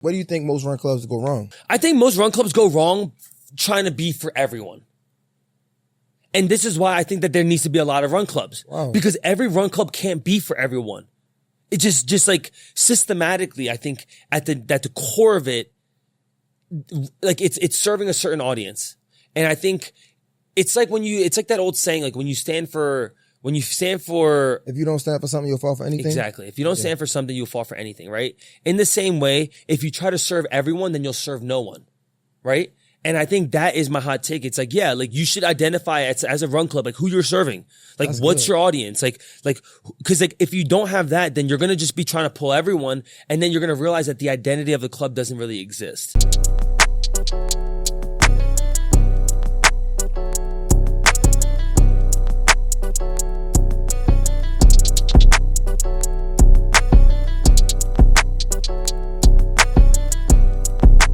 Where do you think most run clubs go wrong? I think most run clubs go wrong trying to be for everyone. And this is why I think that there needs to be a lot of run clubs. Wow. Because every run club can't be for everyone. It just like systematically, I think at the core of it, like it's serving a certain audience. And I think it's like that old saying, like when you stand for, if you don't stand for something, you'll fall for anything. Exactly. If you don't stand for something, you'll fall for anything, right? In the same way, if you try to serve everyone, then you'll serve no one, right? And I think that is my hot take. It's like, yeah, like you should identify as a run club, like who you're serving. Like, That's what's good. your audience? Like, cause like if you don't have that, then you're going to just be trying to pull everyone. And then you're going to realize that the identity of the club doesn't really exist.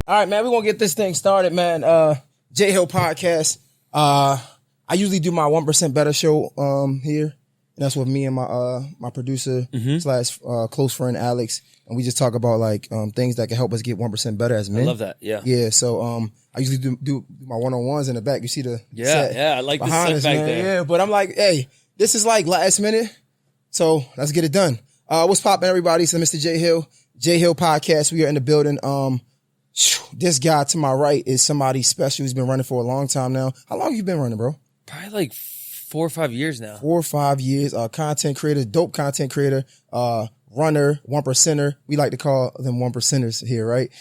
All right, man, we're going to get this thing started, man. J Hill Podcast. I usually do my 1% Better show here. And that's with me and my producer slash close friend Alex. And we just talk about like things that can help us get 1% better as men. I love that. Yeah. Yeah. So I usually do my one-on-ones in the back. You see the set I like the behind set us, back man. there. Yeah, but I'm like, hey, this is like last minute. So let's get it done. What's poppin', everybody? So Mr. J Hill Podcast. We are in the building. This guy to my right is somebody special who's been running for a long time now. How long have you been running, bro? Probably like 4 or 5 years now. 4 or 5 years. Content creator, dope content creator, runner, 1%er. We like to call them 1%ers here, right?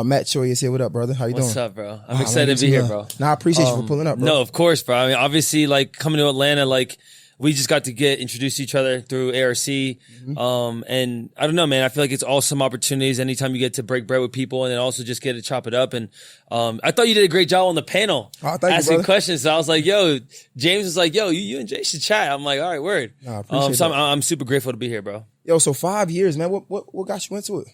Matt Choi is here. What up, brother? How you doing? What's up, bro? I'm excited to be here, bro. Nah, I appreciate you for pulling up, bro. No, of course, bro. I mean, obviously, like coming to Atlanta, like we just got to get introduced to each other through ARC. And I don't know, man, I feel like it's awesome opportunities anytime you get to break bread with people and then also just get to chop it up. And, I thought you did a great job on the panel asking questions. So I was like, yo, James was like, yo, you and Jay should chat. I'm like, all right, word. Nah, I appreciate so that. I'm super grateful to be here, bro. Yo, so 5 years, man. What got you into it?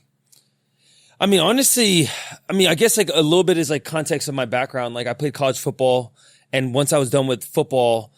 I mean, honestly, I guess like a little bit is like context of my background. Like I played college football, and once I was done with football,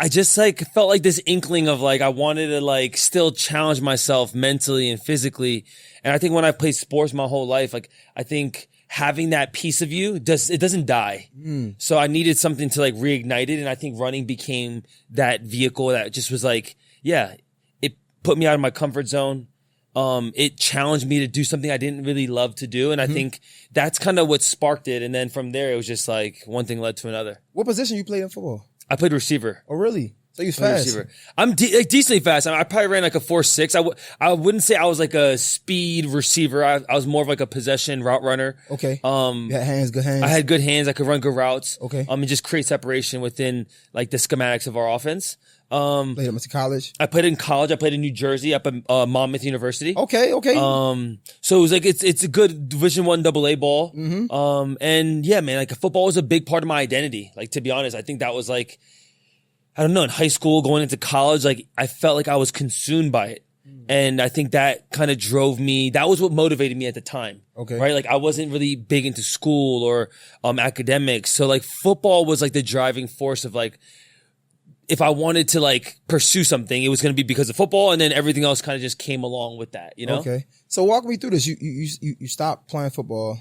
I just like felt like this inkling of like I wanted to like still challenge myself mentally and physically. And I think when I played sports my whole life, like I think having that piece of you doesn't die. So I needed something to like reignite it, and I think running became that vehicle that just was like, yeah, it put me out of my comfort zone. It challenged me to do something I didn't really love to do, and I think that's kind of what sparked it. And then from there, it was just like one thing led to another. What position you played in football? I played receiver. Oh, really? So you was fast. Receiver. I'm like decently fast. I probably ran like a 4.6. I wouldn't say I was like a speed receiver. I was more of like a possession route runner. Okay. You had hands, good hands. I had good hands. I could run good routes. Okay. And just create separation within like the schematics of our offense. Played at college. I played in college. I played in New Jersey up at Monmouth University. Okay. So it was like it's a good Division I AA ball. And yeah, man, like football was a big part of my identity. Like to be honest, I think that was like, I don't know, in high school, going into college, like I felt like I was consumed by it. And I think that kind of drove me. That was what motivated me at the time. Okay. Right. Like I wasn't really big into school or academics. So like football was like the driving force of like, if I wanted to like pursue something, it was going to be because of football, and then everything else kind of just came along with that, you know? Okay. So walk me through this. You stopped playing football.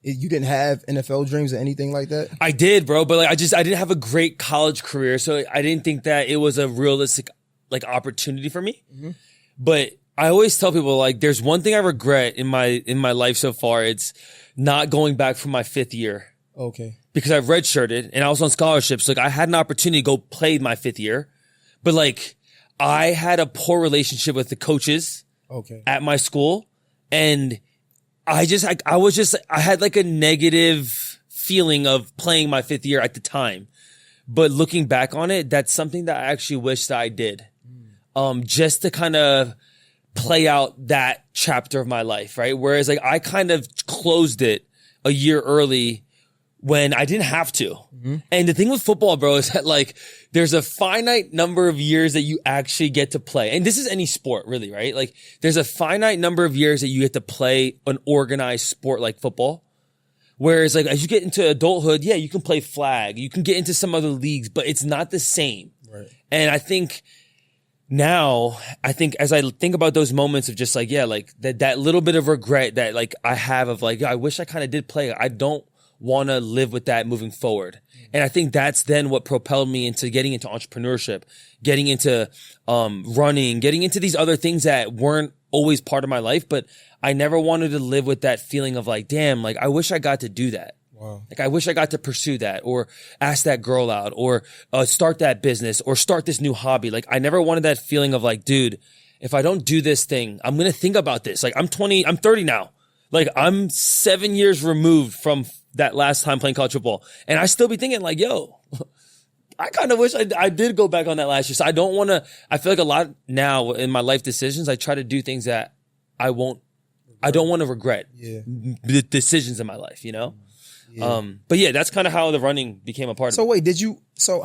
You didn't have NFL dreams or anything like that? I did, bro, but like I didn't have a great college career, so I didn't think that it was a realistic like opportunity for me. But I always tell people like there's one thing I regret in my life so far. It's not going back for my 5th year. Okay. Because I redshirted and I was on scholarships. Like I had an opportunity to go play my 5th year, but like I had a poor relationship with the coaches at my school, and I had like a negative feeling of playing my 5th year at the time. But looking back on it, that's something that I actually wish that I did. Just to kind of play out that chapter of my life, right? Whereas like I kind of closed it a year early when I didn't have to. And the thing with football, bro, is that like there's a finite number of years that you actually get to play. And this is any sport really, right? Like there's a finite number of years that you get to play an organized sport like football. Whereas like as you get into adulthood, yeah, you can play flag, you can get into some other leagues, but it's not the same. Right. And I think now I think as I think about those moments of just like, yeah, like that little bit of regret that like I have of like, I wish I kind of did play. I don't want to live with that moving forward. And I think that's then what propelled me into getting into entrepreneurship, getting into running, getting into these other things that weren't always part of my life, but I never wanted to live with that feeling of like, damn, like I wish I got to do that. Wow. Like I wish I got to pursue that or ask that girl out or start that business or start this new hobby. Like I never wanted that feeling of like, dude, if I don't do this thing, I'm going to think about this. Like I'm 30 now. Like I'm 7 years removed from that last time playing college football. And I still be thinking like, yo, I kind of wish I did go back on that last year. So I don't want to, I feel like a lot now in my life decisions, I try to do things that I don't want to regret the decisions in my life, you know? Yeah. But yeah, that's kind of how the running became a part of it. So wait,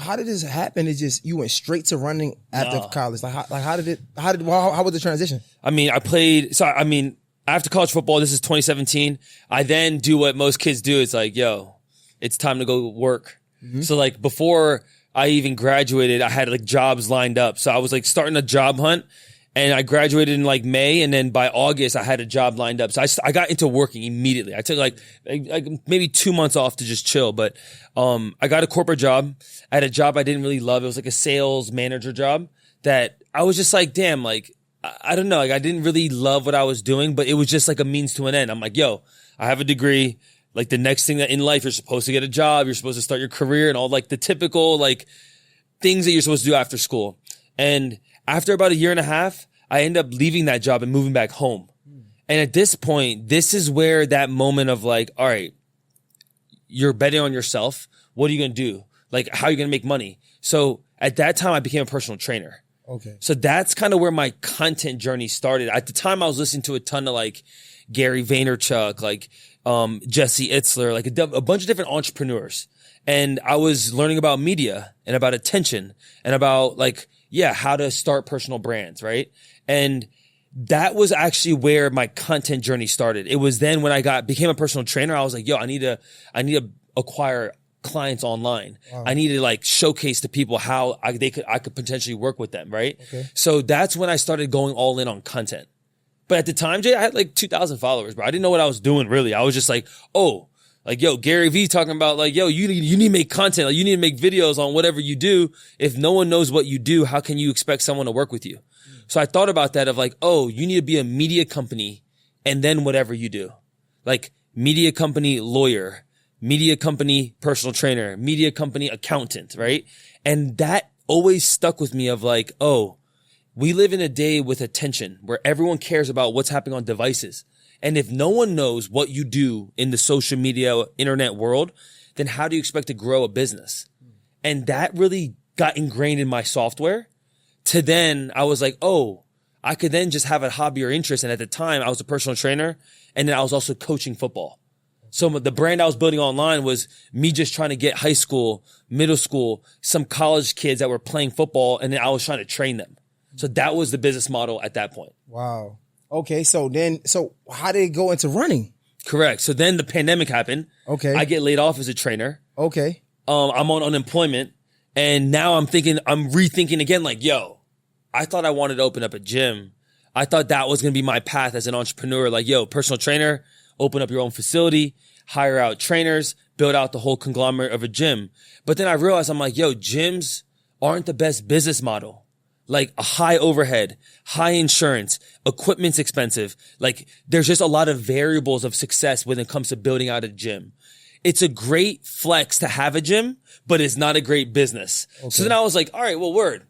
how did this happen? It just, you went straight to running after college. How was the transition? I mean, after college football, this is 2017. I then do what most kids do. It's like, yo, it's time to go work. Mm-hmm. So like before I even graduated, I had like jobs lined up. So I was like starting a job hunt. And I graduated in like May, and then by August I had a job lined up. So I got into working immediately. I took like maybe 2 months off to just chill. But I got a corporate job. I had a job I didn't really love. It was like a sales manager job that I was just like, damn, like I don't know, like I didn't really love what I was doing, but it was just like a means to an end. I'm like, yo, I have a degree. Like the next thing that in life, you're supposed to get a job, you're supposed to start your career, and all like the typical like things that you're supposed to do after school. And after about 1.5 years, I ended up leaving that job and moving back home. And at this point, this is where that moment of like, all right, you're betting on yourself. What are you going to do? Like, how are you going to make money? So at that time, I became a personal trainer. Okay. So that's kind of where my content journey started. At the time, I was listening to a ton of like Gary Vaynerchuk, like Jesse Itzler, like a bunch of different entrepreneurs. And I was learning about media and about attention and about like, how to start personal brands, right? And that was actually where my content journey started. It was then when I became a personal trainer, I was like, yo, I need to acquire clients online. Wow. I need to like showcase to people how I could potentially work with them, right? Okay. So that's when I started going all in on content. But at the time, Jay, I had like 2,000 followers, bro. I didn't know what I was doing really. I was just like, oh, like, yo, Gary Vee talking about like, yo, you need to make content. Like, you need to make videos on whatever you do. If no one knows what you do, how can you expect someone to work with you? So I thought about that of like, oh, you need to be a media company and then whatever you do. Like media company lawyer, media company personal trainer, media company accountant, right? And that always stuck with me of like, oh, we live in a day with attention where everyone cares about what's happening on devices. And if no one knows what you do in the social media, internet world, then how do you expect to grow a business? And that really got ingrained in my software to then I was like, oh, I could then just have a hobby or interest. And at the time I was a personal trainer and then I was also coaching football. So the brand I was building online was me just trying to get high school, middle school, some college kids that were playing football. And then I was trying to train them. So that was the business model at that point. Wow. Okay. So how did it go into running? Correct. So then the pandemic happened. Okay. I get laid off as a trainer. Okay. I'm on unemployment. And now I'm rethinking again, like, yo, I thought I wanted to open up a gym. I thought that was going to be my path as an entrepreneur. Like, yo, personal trainer, open up your own facility, hire out trainers, build out the whole conglomerate of a gym. But then I realized I'm like, yo, gyms aren't the best business model. Like a high overhead, high insurance, equipment's expensive. Like there's just a lot of variables of success when it comes to building out a gym. It's a great flex to have a gym, but it's not a great business. Okay. So then I was like, all right, well, word.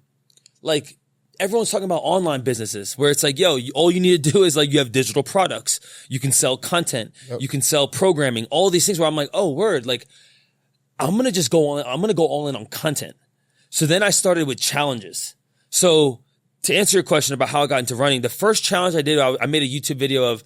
Like everyone's talking about online businesses where it's like, yo, all you need to do is like you have digital products. You can sell content. Yep. You can sell programming, all these things where I'm like, oh, word. Like I'm going to go all in on content. So then I started with challenges. So to answer your question about how I got into running, the first challenge I did, I made a YouTube video of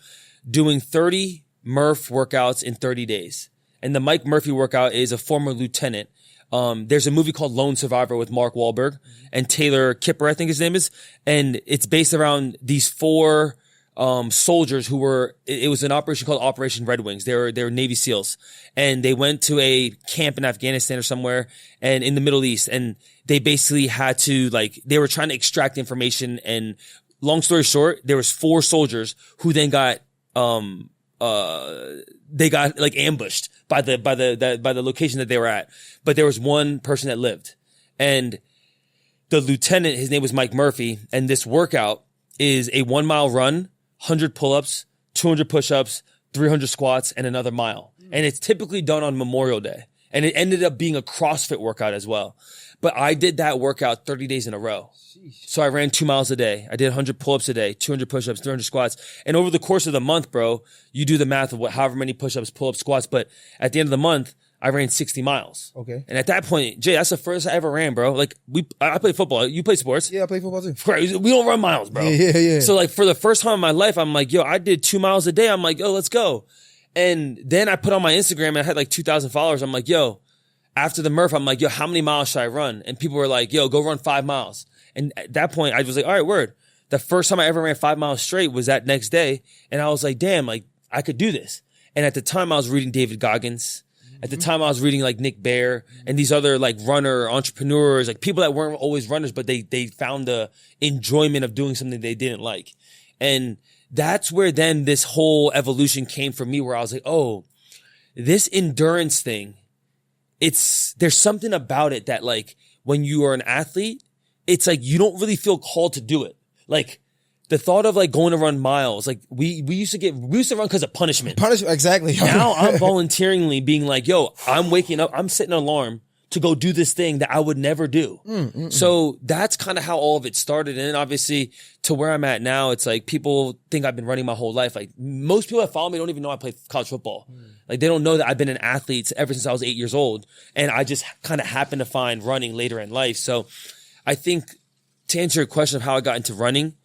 doing 30 Murph workouts in 30 days. And the Mike Murphy workout is a former lieutenant. There's a movie called Lone Survivor with Mark Wahlberg and Taylor Kipper, I think his name is. And it's based around these 4 soldiers who were, it was an operation called Operation Red Wings. They were Navy SEALs, and they went to a camp in Afghanistan or somewhere and in the Middle East. And they basically had to they were trying to extract information. And long story short, there was 4 soldiers who then got, they got ambushed by the location that they were at. But there was one person that lived, and the lieutenant, his name was Mike Murphy. And this workout is a 1 mile run, 100 pull-ups, 200 push-ups, 300 squats, and another mile. And it's typically done on Memorial Day. And it ended up being a CrossFit workout as well. But I did that workout 30 days in a row. So I ran 2 miles a day. I did 100 pull-ups a day, 200 push-ups, 300 squats. And over the course of the month, bro, you do the math of however many push-ups, pull-ups, squats. But at the end of the month, I ran 60 miles. Okay. And at that point, Jay, that's the first I ever ran, bro. I play football. You play sports? Yeah, I play football too. We don't run miles, bro. Yeah. So for the first time in my life, I'm like, yo, I did 2 miles a day. I'm like, yo, let's go. And then I put on my Instagram and I had 2,000 followers. I'm like, yo, after the Murph, I'm like, yo, how many miles should I run? And people were like, yo, go run 5 miles. And at that point, I was like, all right, word. The first time I ever ran 5 miles straight was that next day. And I was like, damn, I could do this. And at the time I was reading David Goggins. At the time I was reading Nick Bare and these other runner entrepreneurs, people that weren't always runners, but they found the enjoyment of doing something they didn't like. And that's where then this whole evolution came for me, where I was like, oh, this endurance thing, there's something about it that when you are an athlete, it's you don't really feel called to do it. The thought of going to run miles, we used to run because of punishment. Punishment, exactly. Now I'm volunteeringly being yo, I'm waking up, I'm setting an alarm to go do this thing that I would never do. So that's kind of how all of it started. And then obviously to where I'm at now, it's people think I've been running my whole life. Most people that follow me don't even know I play college football. They don't know that I've been an athlete ever since I was 8 years old. And I just kind of happened to find running later in life. So I think to answer your question of how I got into running,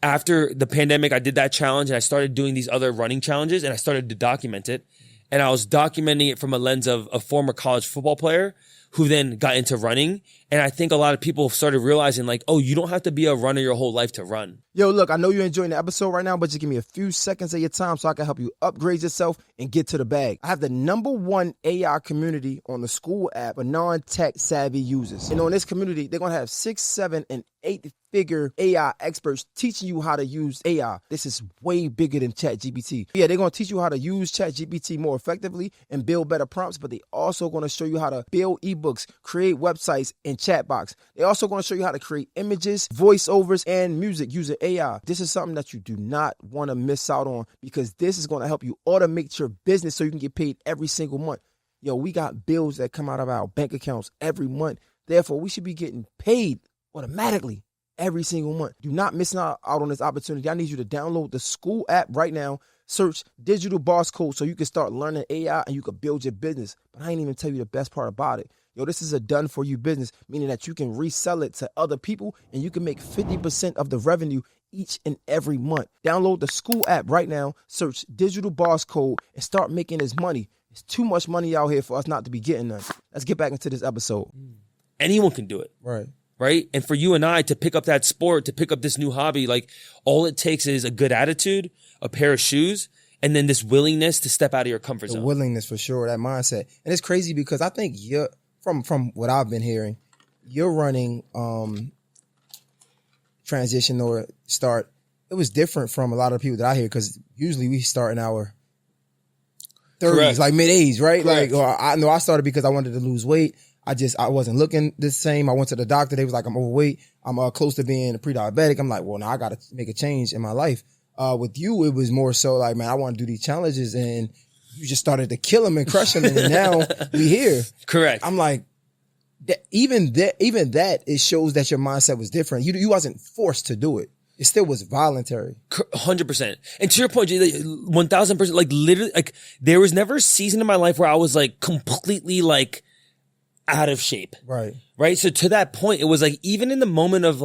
after the pandemic, I did that challenge and I started doing these other running challenges and I started to document it. And I was documenting it from a lens of a former college football player who then got into running. And I think a lot of people started realizing oh, you don't have to be a runner your whole life to run. Yo, look, I know you're enjoying the episode right now, but just give me a few seconds of your time so I can help you upgrade yourself and get to the bag. I have the #1 AI community on the school app for non-tech savvy users. And on this community, they're going to have 6, 7, and 8-figure AI experts teaching you how to use AI. This is way bigger than ChatGPT. Yeah, they're going to teach you how to use ChatGPT more effectively and build better prompts, but they also going to show you how to build ebooks, create websites, and chat box. They're also going to show you how to create images, voiceovers, and music using AI. This is something that you do not want to miss out on because this is going to help you automate your business so you can get paid every single month. Yo, we got bills that come out of our bank accounts every month. Therefore, we should be getting paid automatically every single month. Do not miss out on this opportunity. I need you to download the school app right now. Search Digital Boss Code so you can start learning AI and you can build your business. But I ain't even tell you the best part about it. Yo, this is a done-for-you business, meaning that you can resell it to other people and you can make 50% of the revenue each and every month. Download the school app right now, search Digital Boss Code, and start making this money. It's too much money out here for us not to be getting none. Let's get back into this episode. Anyone can do it. Right? And for you and I to pick up that sport, to pick up this new hobby, all it takes is a good attitude, a pair of shoes, and then this willingness to step out of your comfort zone. The willingness for sure, that mindset. And it's crazy because I think from what I've been hearing, your running transition or start, it was different from a lot of people that I hear because usually we start in our 30s, Correct. mid-age, right? Correct. I know I started because I wanted to lose weight. I wasn't looking the same. I went to the doctor. They was like, I'm overweight. I'm close to being a pre-diabetic. I'm like, well, now I got to make a change in my life. With you, it was more so man, I want to do these challenges, and you just started to kill them and crush them, and now we here. Correct. I'm like, even that, it shows that your mindset was different. You wasn't forced to do it. It still was voluntary. 100%. And to your point, 1000%, literally, there was never a season in my life where I was completely out of shape. Right. So to that point, it was even in the moment of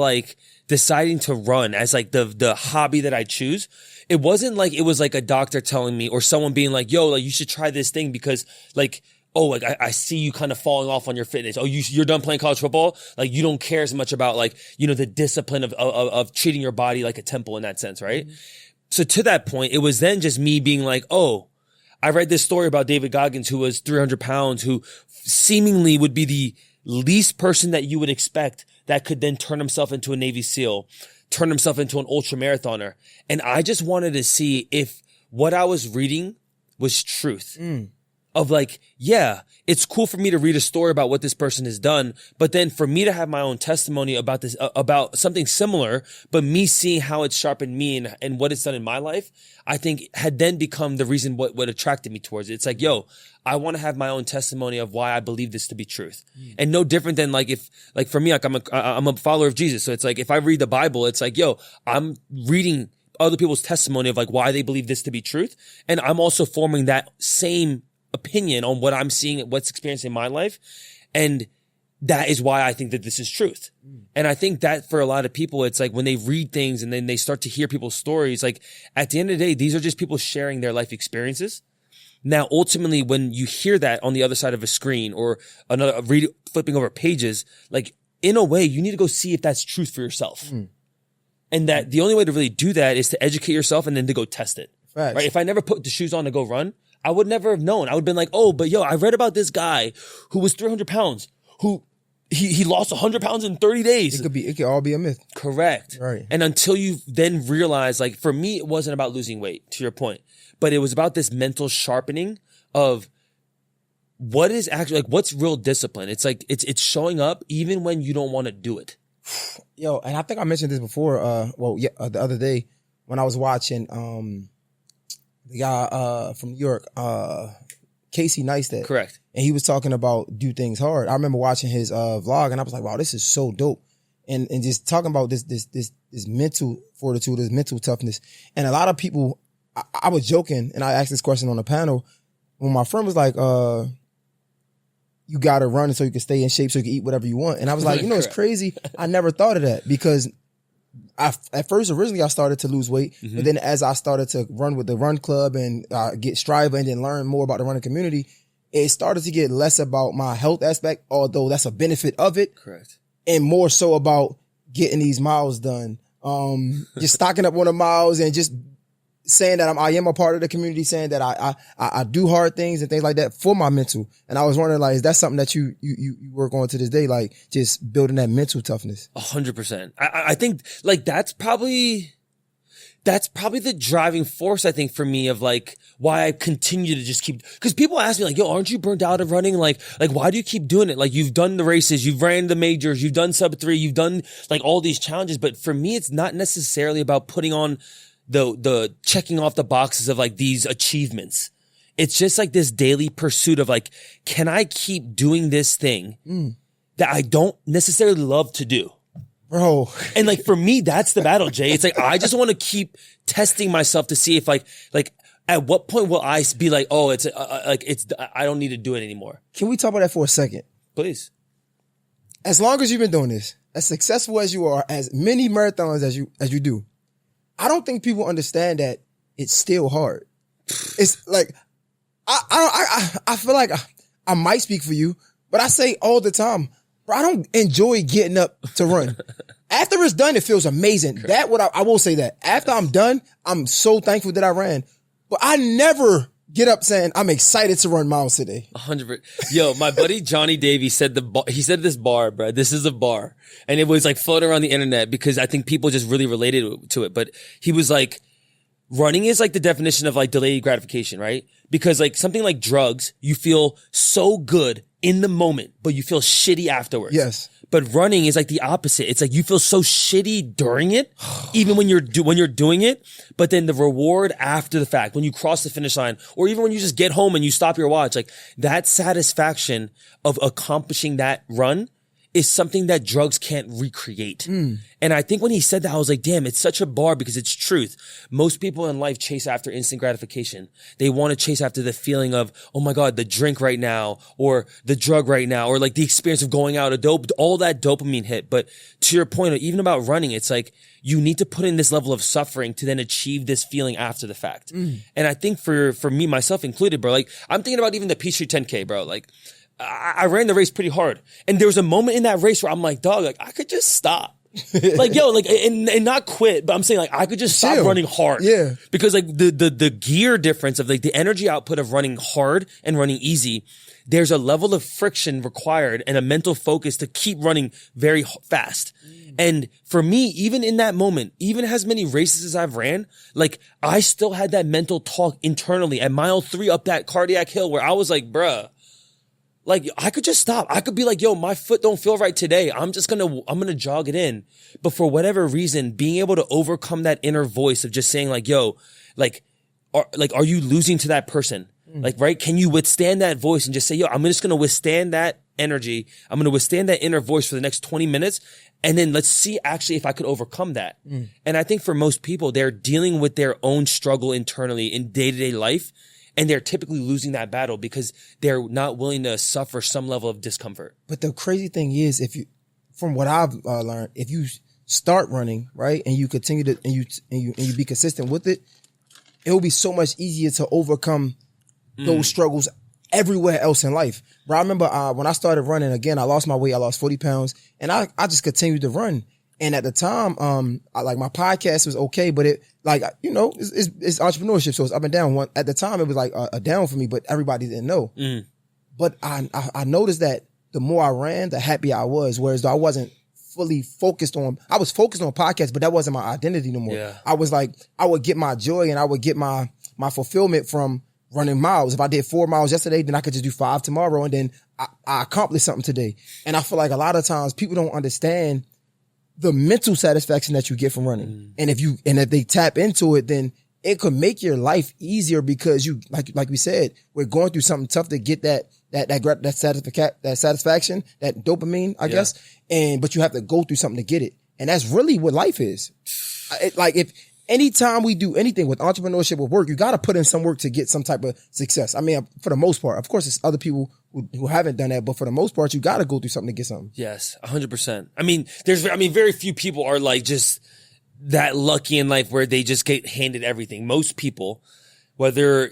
deciding to run as the hobby that I choose, it wasn't it was a doctor telling me or someone being yo, you should try this thing because oh, like I see you kind of falling off on your fitness. Oh, you're done playing college football. Like you don't care as much about like, you know, the discipline of treating your body like a temple in that sense. Right. Mm-hmm. So to that point, it was then just me being like, oh, I read this story about David Goggins, who was 300 pounds, who seemingly would be the least person that you would expect that could then turn himself into a Navy SEAL, turn himself into an ultra marathoner. And I just wanted to see if what I was reading was truth. Of like, yeah, it's cool for me to read a story about what this person has done, but then for me to have my own testimony about this, about something similar, but me seeing how it's sharpened me and what it's done in my life, I think had then become the reason what attracted me towards it. It's like, yo, I want to have my own testimony of why I believe this to be truth. And no different than like if, like for me, like I'm a follower of Jesus. So it's like, if I read the Bible, it's like, yo, I'm reading other people's testimony of like why they believe this to be truth. And I'm also forming that same opinion on what I'm seeing, what's experiencing in my life. And that is why I think that this is truth. And I think that for a lot of people, it's like when they read things and then they start to hear people's stories, like at the end of the day, these are just people sharing their life experiences. Now, ultimately, when you hear that on the other side of a screen or flipping over pages, like in a way, you need to go see if that's truth for yourself. And that the only way to really do that is to educate yourself and then to go test it. Right? If I never put the shoes on to go run, I would never have known. I would have been like, oh, but yo, I read about this guy who was 300 pounds, who he lost 100 pounds in 30 days. It could all be a myth. Correct. Right. And until you then realize, like for me, it wasn't about losing weight, to your point, but it was about this mental sharpening of what is actually like, what's real discipline? It's like, it's showing up even when you don't want to do it. Yo, and I think I mentioned this before, the other day when I was watching, the guy from New York, Casey Neistat. Correct. And he was talking about do things hard. I remember watching his vlog and I was like, wow, this is so dope. And just talking about this mental fortitude, this mental toughness. And a lot of people, I was joking and I asked this question on the panel when my friend was like, you gotta run so you can stay in shape so you can eat whatever you want. And I was like, you know, it's crazy. I never thought of that because originally I started to lose weight, but then as I started to run with the run club and get Striver and then learn more about the running community, it started to get less about my health aspect, although that's a benefit of it. Correct. And more so about getting these miles done. Just stocking up on the miles and just saying that I am a part of the community, saying that I do hard things and things like that for my mental. And I was wondering, like, is that something that you work on to this day? Like just building that mental toughness? 100%. I think like that's probably the driving force, I think, for me of like why I continue to just keep, cause people ask me like, yo, aren't you burnt out of running? Like why do you keep doing it? Like you've done the races, you've ran the majors, you've done sub 3, you've done like all these challenges. But for me, it's not necessarily about putting on the checking off the boxes of like these achievements. It's just like this daily pursuit of like, can I keep doing this thing that I don't necessarily love to do? Bro. And like, for me, that's the battle, Jay. It's like, I just want to keep testing myself to see if like at what point will I be like, oh, I don't need to do it anymore. Can we talk about that for a second? Please. As long as you've been doing this, as successful as you are, as many marathons as you do, I don't think people understand that it's still hard. It's like, I feel like I might speak for you, but I say all the time, bro, I don't enjoy getting up to run. After it's done, it feels amazing. Correct. I will say that. After I'm done, I'm so thankful that I ran. But I never get up saying, I'm excited to run miles today. 100%. Yo, my buddy Johnny Davies said he said this bar, bro. This is a bar. And it was like floating around the internet because I think people just really related to it. But he was like, running is like the definition of like delayed gratification, right? Because like something like drugs, you feel so good in the moment, but you feel shitty afterwards. Yes. But running is like the opposite. It's like you feel so shitty during it, even when you're doing it, but then the reward after the fact, when you cross the finish line, or even when you just get home and you stop your watch, like that satisfaction of accomplishing that run is something that drugs can't recreate. And I think when he said that, I was like, damn, it's such a bar because it's truth. Most people in life chase after instant gratification. They want to chase after the feeling of, oh my God, the drink right now, or the drug right now, or like the experience of going out, all that dopamine hit. But to your point, even about running, it's like, you need to put in this level of suffering to then achieve this feeling after the fact. And I think for me, myself included, bro, like I'm thinking about even the Peachtree 10K, bro, like, I ran the race pretty hard. And there was a moment in that race where I'm like, dog, like I could just stop. Like, yo, like, and not quit, but I'm saying like, I could just stop running hard. Yeah. Because like the gear difference of like the energy output of running hard and running easy, there's a level of friction required and a mental focus to keep running very fast. And for me, even in that moment, even as many races as I've ran, like I still had that mental talk internally at mile 3 up that cardiac hill where I was like, bruh, like I could just stop. I could be like, yo, my foot don't feel right today. I'm gonna jog it in. But for whatever reason, being able to overcome that inner voice of just saying like, yo, are you losing to that person? Like, right? Can you withstand that voice and just say, yo, I'm just going to withstand that energy. I'm going to withstand that inner voice for the next 20 minutes. And then let's see actually if I could overcome that. And I think for most people, they're dealing with their own struggle internally in day-to-day life. And they're typically losing that battle because they're not willing to suffer some level of discomfort. But the crazy thing is, from what I've learned, if you start running, right, and you continue to, and you be consistent with it, it will be so much easier to overcome those struggles everywhere else in life. But I remember when I started running again, I lost my weight, I lost 40 pounds, and I just continued to run. And at the time, my podcast was okay, but it it's entrepreneurship, so it's up and down. At the time, it was like a down for me, but everybody didn't know. But I noticed that the more I ran, the happier I was. Whereas though I wasn't fully focused on, I was focused on podcasts, but that wasn't my identity no more. Yeah. I was like, I would get my joy and I would get my fulfillment from running miles. If I did 4 miles yesterday, then I could just do 5 tomorrow, and then I accomplished something today. And I feel like a lot of times people don't understand the mental satisfaction that you get from running. And if they tap into it, then it could make your life easier because you, like we said, we're going through something tough to get that satisfaction, that dopamine, I guess. But you have to go through something to get it. And that's really what life is. If anytime we do anything with entrepreneurship or work, you got to put in some work to get some type of success. I mean, for the most part, of course, it's other people who haven't done that, but for the most part, you got to go through something to get something. Yes, 100%. I mean, very few people are like just that lucky in life where they just get handed everything. Most people, whether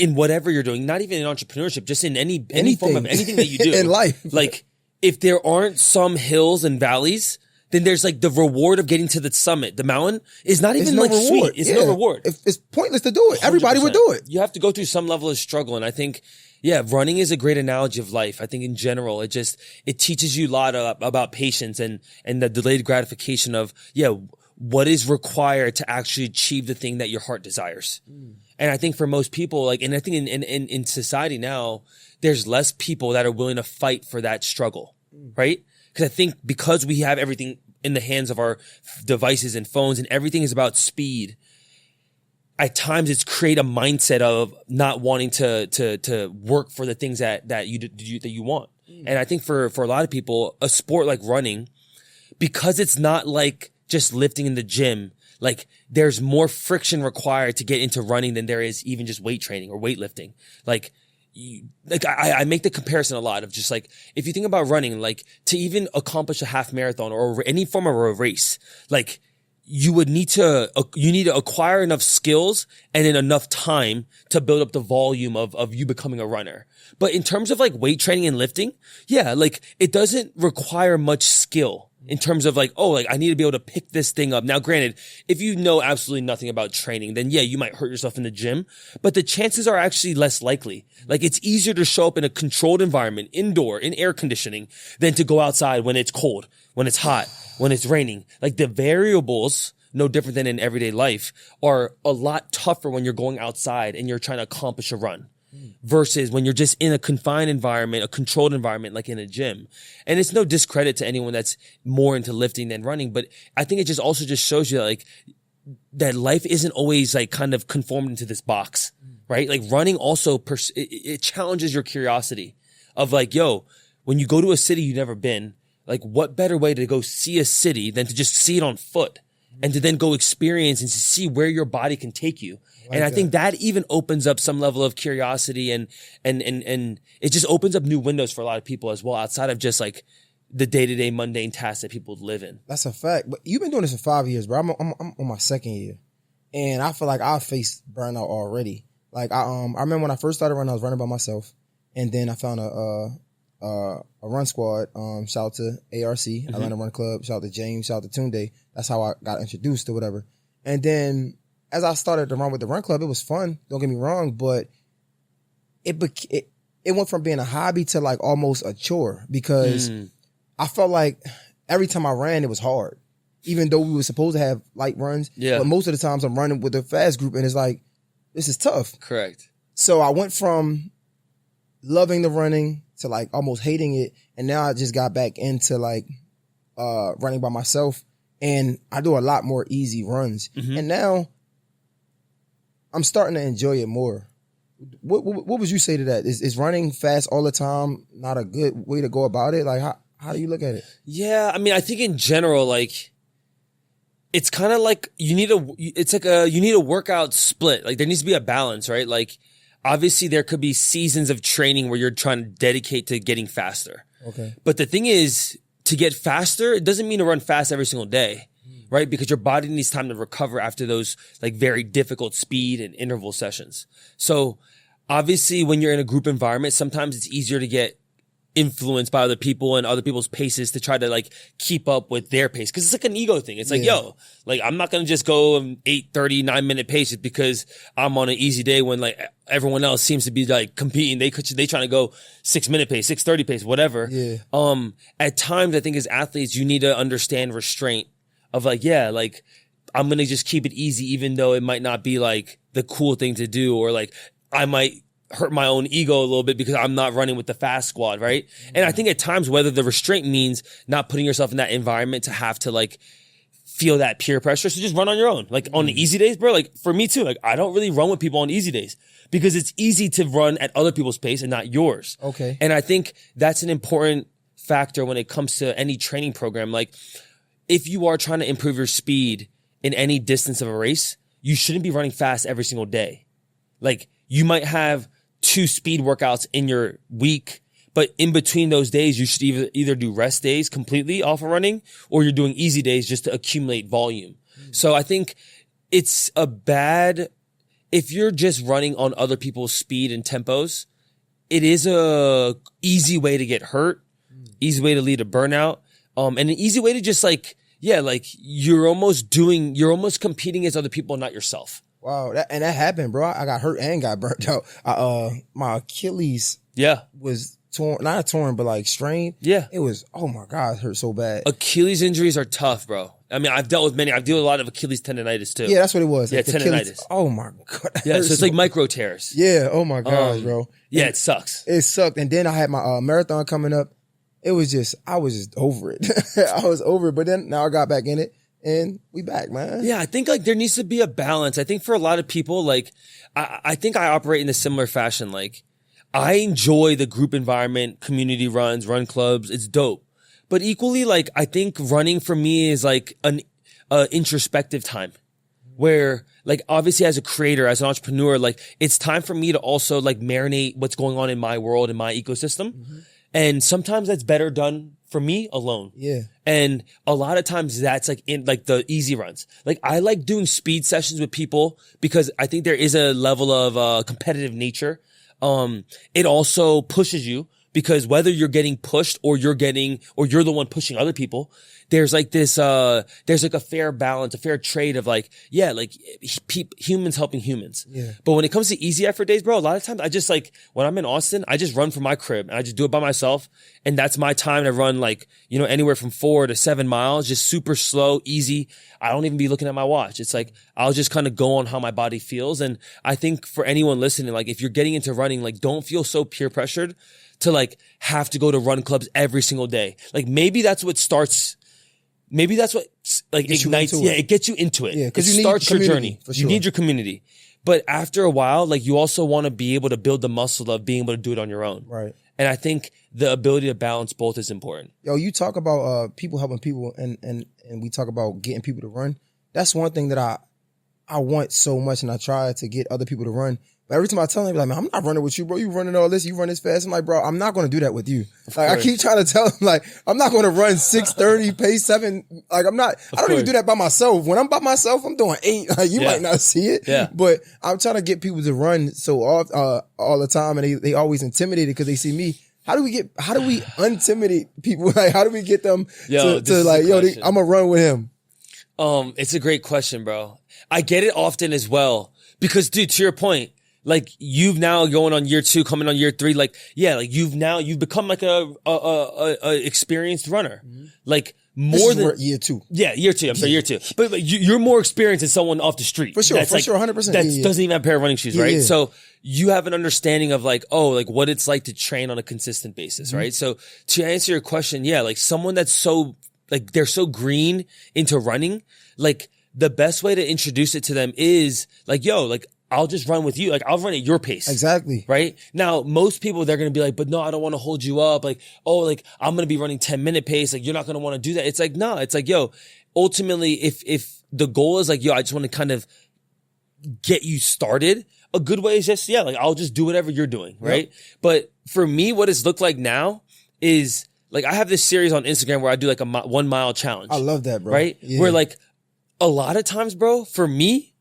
in whatever you're doing, not even in entrepreneurship, just in any form of anything that you do in life, like if there aren't some hills and valleys, then there's like the reward of getting to the summit. The mountain is not even like sweet. It's no reward. It's pointless to do it. 100%. Everybody would do it. You have to go through some level of struggle. And I think, running is a great analogy of life. I think in general, it teaches you a lot about patience and the delayed gratification of, what is required to actually achieve the thing that your heart desires. And I think for most people, like, and I think in society now, there's less people that are willing to fight for that struggle, right? Because I think because we have everything in the hands of our devices and phones and everything is about speed, at times it's create a mindset of not wanting to work for the things that you want. And I think for a lot of people, a sport like running, because it's not like just lifting in the gym, like there's more friction required to get into running than there is even just weight training or weightlifting. I make the comparison a lot of just like, if you think about running, like to even accomplish a half marathon or any form of a race, like you need to acquire enough skills and in enough time to build up the volume of you becoming a runner. But in terms of like weight training and lifting, like it doesn't require much skill. In terms of like, I need to be able to pick this thing up. Now, granted, if you know absolutely nothing about training, then you might hurt yourself in the gym, but the chances are actually less likely. Like it's easier to show up in a controlled environment, indoor, in air conditioning, than to go outside when it's cold, when it's hot, when it's raining. Like the variables, no different than in everyday life, are a lot tougher when you're going outside and you're trying to accomplish a run. Versus when you're just in a confined environment, a controlled environment, like in a gym. And it's no discredit to anyone that's more into lifting than running, but I think it just also just shows you like that life isn't always like kind of conformed into this box, right? Like running also, it challenges your curiosity of like, when you go to a city you've never been, like what better way to go see a city than to just see it on foot and to then go experience and to see where your body can take you. And I think that even opens up some level of curiosity and it just opens up new windows for a lot of people as well, outside of just like the day-to-day mundane tasks that people live in. That's a fact. But you've been doing this for 5 years, bro. I'm on my second year. And I feel like I faced burnout already. Like I remember when I first started running, I was running by myself. And then I found a run squad. Shout out to ARC, Atlanta Run Club. Shout out to James. Shout out to Tunde. That's how I got introduced to whatever. And then as I started to run with the run club, it was fun. Don't get me wrong, but it went from being a hobby to like almost a chore because I felt like every time I ran, it was hard. Even though we were supposed to have light runs, but most of the times I'm running with a fast group and it's like, this is tough. Correct. So I went from loving the running to like almost hating it. And now I just got back into like running by myself and I do a lot more easy runs. And now I'm starting to enjoy it more. What would you say to that? Is running fast all the time not a good way to go about it? Like how do you look at it? Yeah, I mean, I think in general, like it's kind of like you need a workout split. Like there needs to be a balance, right? Like obviously there could be seasons of training where you're trying to dedicate to getting faster. Okay. But the thing is, to get faster, it doesn't mean to run fast every single day. Right? Because your body needs time to recover after those like very difficult speed and interval sessions. So obviously when you're in a group environment, sometimes it's easier to get influenced by other people and other people's paces to try to like keep up with their pace. Cause it's like an ego thing. It's like, yo, like I'm not going to just go 8:30, 9-minute pace because I'm on an easy day when like everyone else seems to be like competing. They trying to go 6-minute pace, 6:30 pace, whatever. Yeah. At times I think as athletes, you need to understand restraint. Of like, yeah, like I'm going to just keep it easy, even though it might not be like the cool thing to do, or like I might hurt my own ego a little bit because I'm not running with the fast squad. Right. And I think at times, whether the restraint means not putting yourself in that environment to have to like feel that peer pressure. So just run on your own. Like on the easy days, bro, like for me too, like I don't really run with people on easy days because it's easy to run at other people's pace and not yours. Okay. And I think that's an important factor when it comes to any training program. Like, if you are trying to improve your speed in any distance of a race, you shouldn't be running fast every single day. Like you might have 2 speed workouts in your week, but in between those days, you should either do rest days completely off of running or you're doing easy days just to accumulate volume. So I think it's if you're just running on other people's speed and tempos, it is a easy way to get hurt, easy way to lead to burnout. And an easy way to just like, like you're almost competing against other people, not yourself. Wow. That happened, bro. I got hurt and got burnt out. My Achilles was torn, not torn, but like strained. Yeah. It was, oh my God, it hurt so bad. Achilles injuries are tough, bro. I mean, I've dealt with many. I've dealt with a lot of Achilles tendonitis too. Yeah, that's what it was. Yeah, like tendonitis. Oh my God. Yeah, so it's like micro tears. Yeah, oh my God, bro. Yeah, it sucks. It sucked. And then I had my marathon coming up. I was just over it. I was over it. But then now I got back in it and we back, man. Yeah, I think like there needs to be a balance. I think for a lot of people, like I think I operate in a similar fashion. Like I enjoy the group environment, community runs, run clubs. It's dope. But equally, like I think running for me is like an introspective time where like obviously as a creator, as an entrepreneur, like it's time for me to also like marinate what's going on in my world, in my ecosystem. And sometimes that's better done for me alone. Yeah. And a lot of times that's like in like the easy runs. Like I like doing speed sessions with people because I think there is a level of competitive nature. It also pushes you because whether you're getting pushed or you're the one pushing other people, there's like this, there's like a fair balance, a fair trade of like, yeah, like humans helping humans. Yeah. But when it comes to easy effort days, bro, a lot of times I just like, when I'm in Austin, I just run from my crib and I just do it by myself. And that's my time to run like, you know, anywhere from 4 to 7 miles, just super slow, easy. I don't even be looking at my watch. It's like, I'll just kind of go on how my body feels. And I think for anyone listening, like if you're getting into running, like don't feel so peer pressured to like have to go to run clubs every single day. Like maybe that's what like ignites. Yeah, it gets you into it. Yeah, because it starts your journey. Sure. You need your community. But after a while, like you also want to be able to build the muscle of being able to do it on your own. Right. And I think the ability to balance both is important. Yo, you talk about people helping people and we talk about getting people to run. That's one thing that I want so much, and I try to get other people to run. But every time I tell them, like, man, I'm not running with you, bro. You running all this, you run this fast. I'm like, bro, I'm not going to do that with you. Like, I keep trying to tell them, like, I'm not going to run 6:30, pace 7. Like, I don't even do that by myself. When I'm by myself, I'm doing 8. Like, you might not see it. Yeah. But I'm trying to get people to run so all the time, and they always intimidated because they see me. How do we intimidate people? Like, how do we get them to like, yo, I'm gonna run with him? It's a great question, bro. I get it often as well because, dude, to your point, like you've now going on year 2, coming on year 3, like, yeah, like you've become like a experienced runner. Mm-hmm. Like more than year 2. Yeah, year 2. I'm sorry, year 2. But you're more experienced than someone off the street. For sure, 100%. That doesn't even have a pair of running shoes, right? Yeah. So you have an understanding of like, like what it's like to train on a consistent basis, right? So to answer your question, yeah, like someone that's so, like they're so green into running, like the best way to introduce it to them is like, yo, like I'll just run with you. Like I'll run at your pace. Exactly. Right? Now, most people, they're going to be like, but no, I don't want to hold you up. Like, oh, like I'm going to be running 10-minute pace. Like you're not going to want to do that. It's like, no, it's like, yo, ultimately, if the goal is like, yo, I just want to kind of get you started, a good way is just, like I'll just do whatever you're doing. Right. Yep. But for me, what it's looked like now is like, I have this series on Instagram where I do like a 1 mile challenge. I love that, bro. Right. Yeah. Where like a lot of times, bro, for me,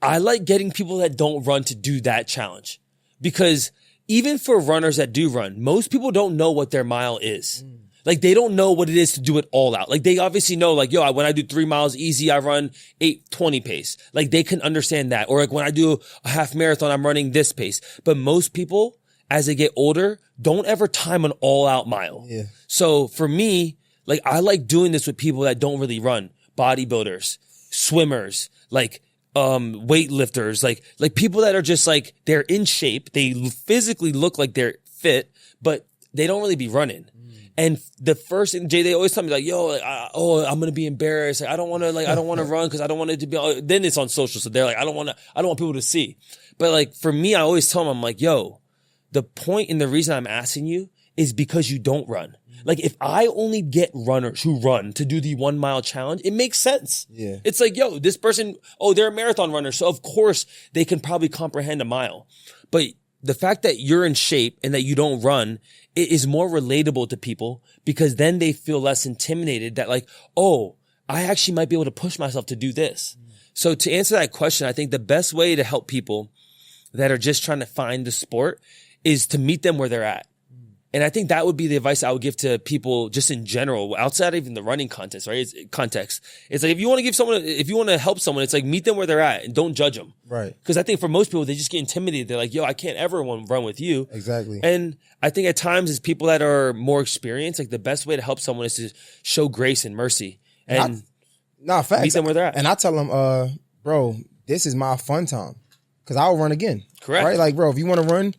I like getting people that don't run to do that challenge because even for runners that do run, most people don't know what their mile is. Like they don't know what it is to do it all out. Like they obviously know like, yo, when I do 3 miles easy, I run 8:20 pace. Like they can understand that. Or like when I do a half marathon, I'm running this pace. But most people as they get older, don't ever time an all out mile. Yeah. So for me, like I like doing this with people that don't really run, bodybuilders, swimmers, like weightlifters, like people that are just like, they're in shape. They physically look like they're fit, but they don't really be running. And the first thing, Jay, they always tell me like, yo, like, I'm going to be embarrassed. Like, I don't want to run because I don't want it to be, then it's on social. So they're like, I don't want people to see. But like, for me, I always tell them, I'm like, yo, the point and the reason I'm asking you is because you don't run. Like if I only get runners who run to do the 1 mile challenge, it makes sense. Yeah. It's like, yo, this person, they're a marathon runner. So of course they can probably comprehend a mile. But the fact that you're in shape and that you don't run, it is more relatable to people because then they feel less intimidated that like, I actually might be able to push myself to do this. So to answer that question, I think the best way to help people that are just trying to find the sport is to meet them where they're at. And I think that would be the advice I would give to people just in general, outside of even the running context, right? It's like if you want to help someone, it's like meet them where they're at and don't judge them. Right. Because I think for most people, they just get intimidated. They're like, yo, I can't ever run with you. Exactly. And I think at times as people that are more experienced, like the best way to help someone is to show grace and mercy and facts. Meet them where they're at. And I tell them, bro, this is my fun time because I'll run again. Correct. Right? Like, bro, if you want to run,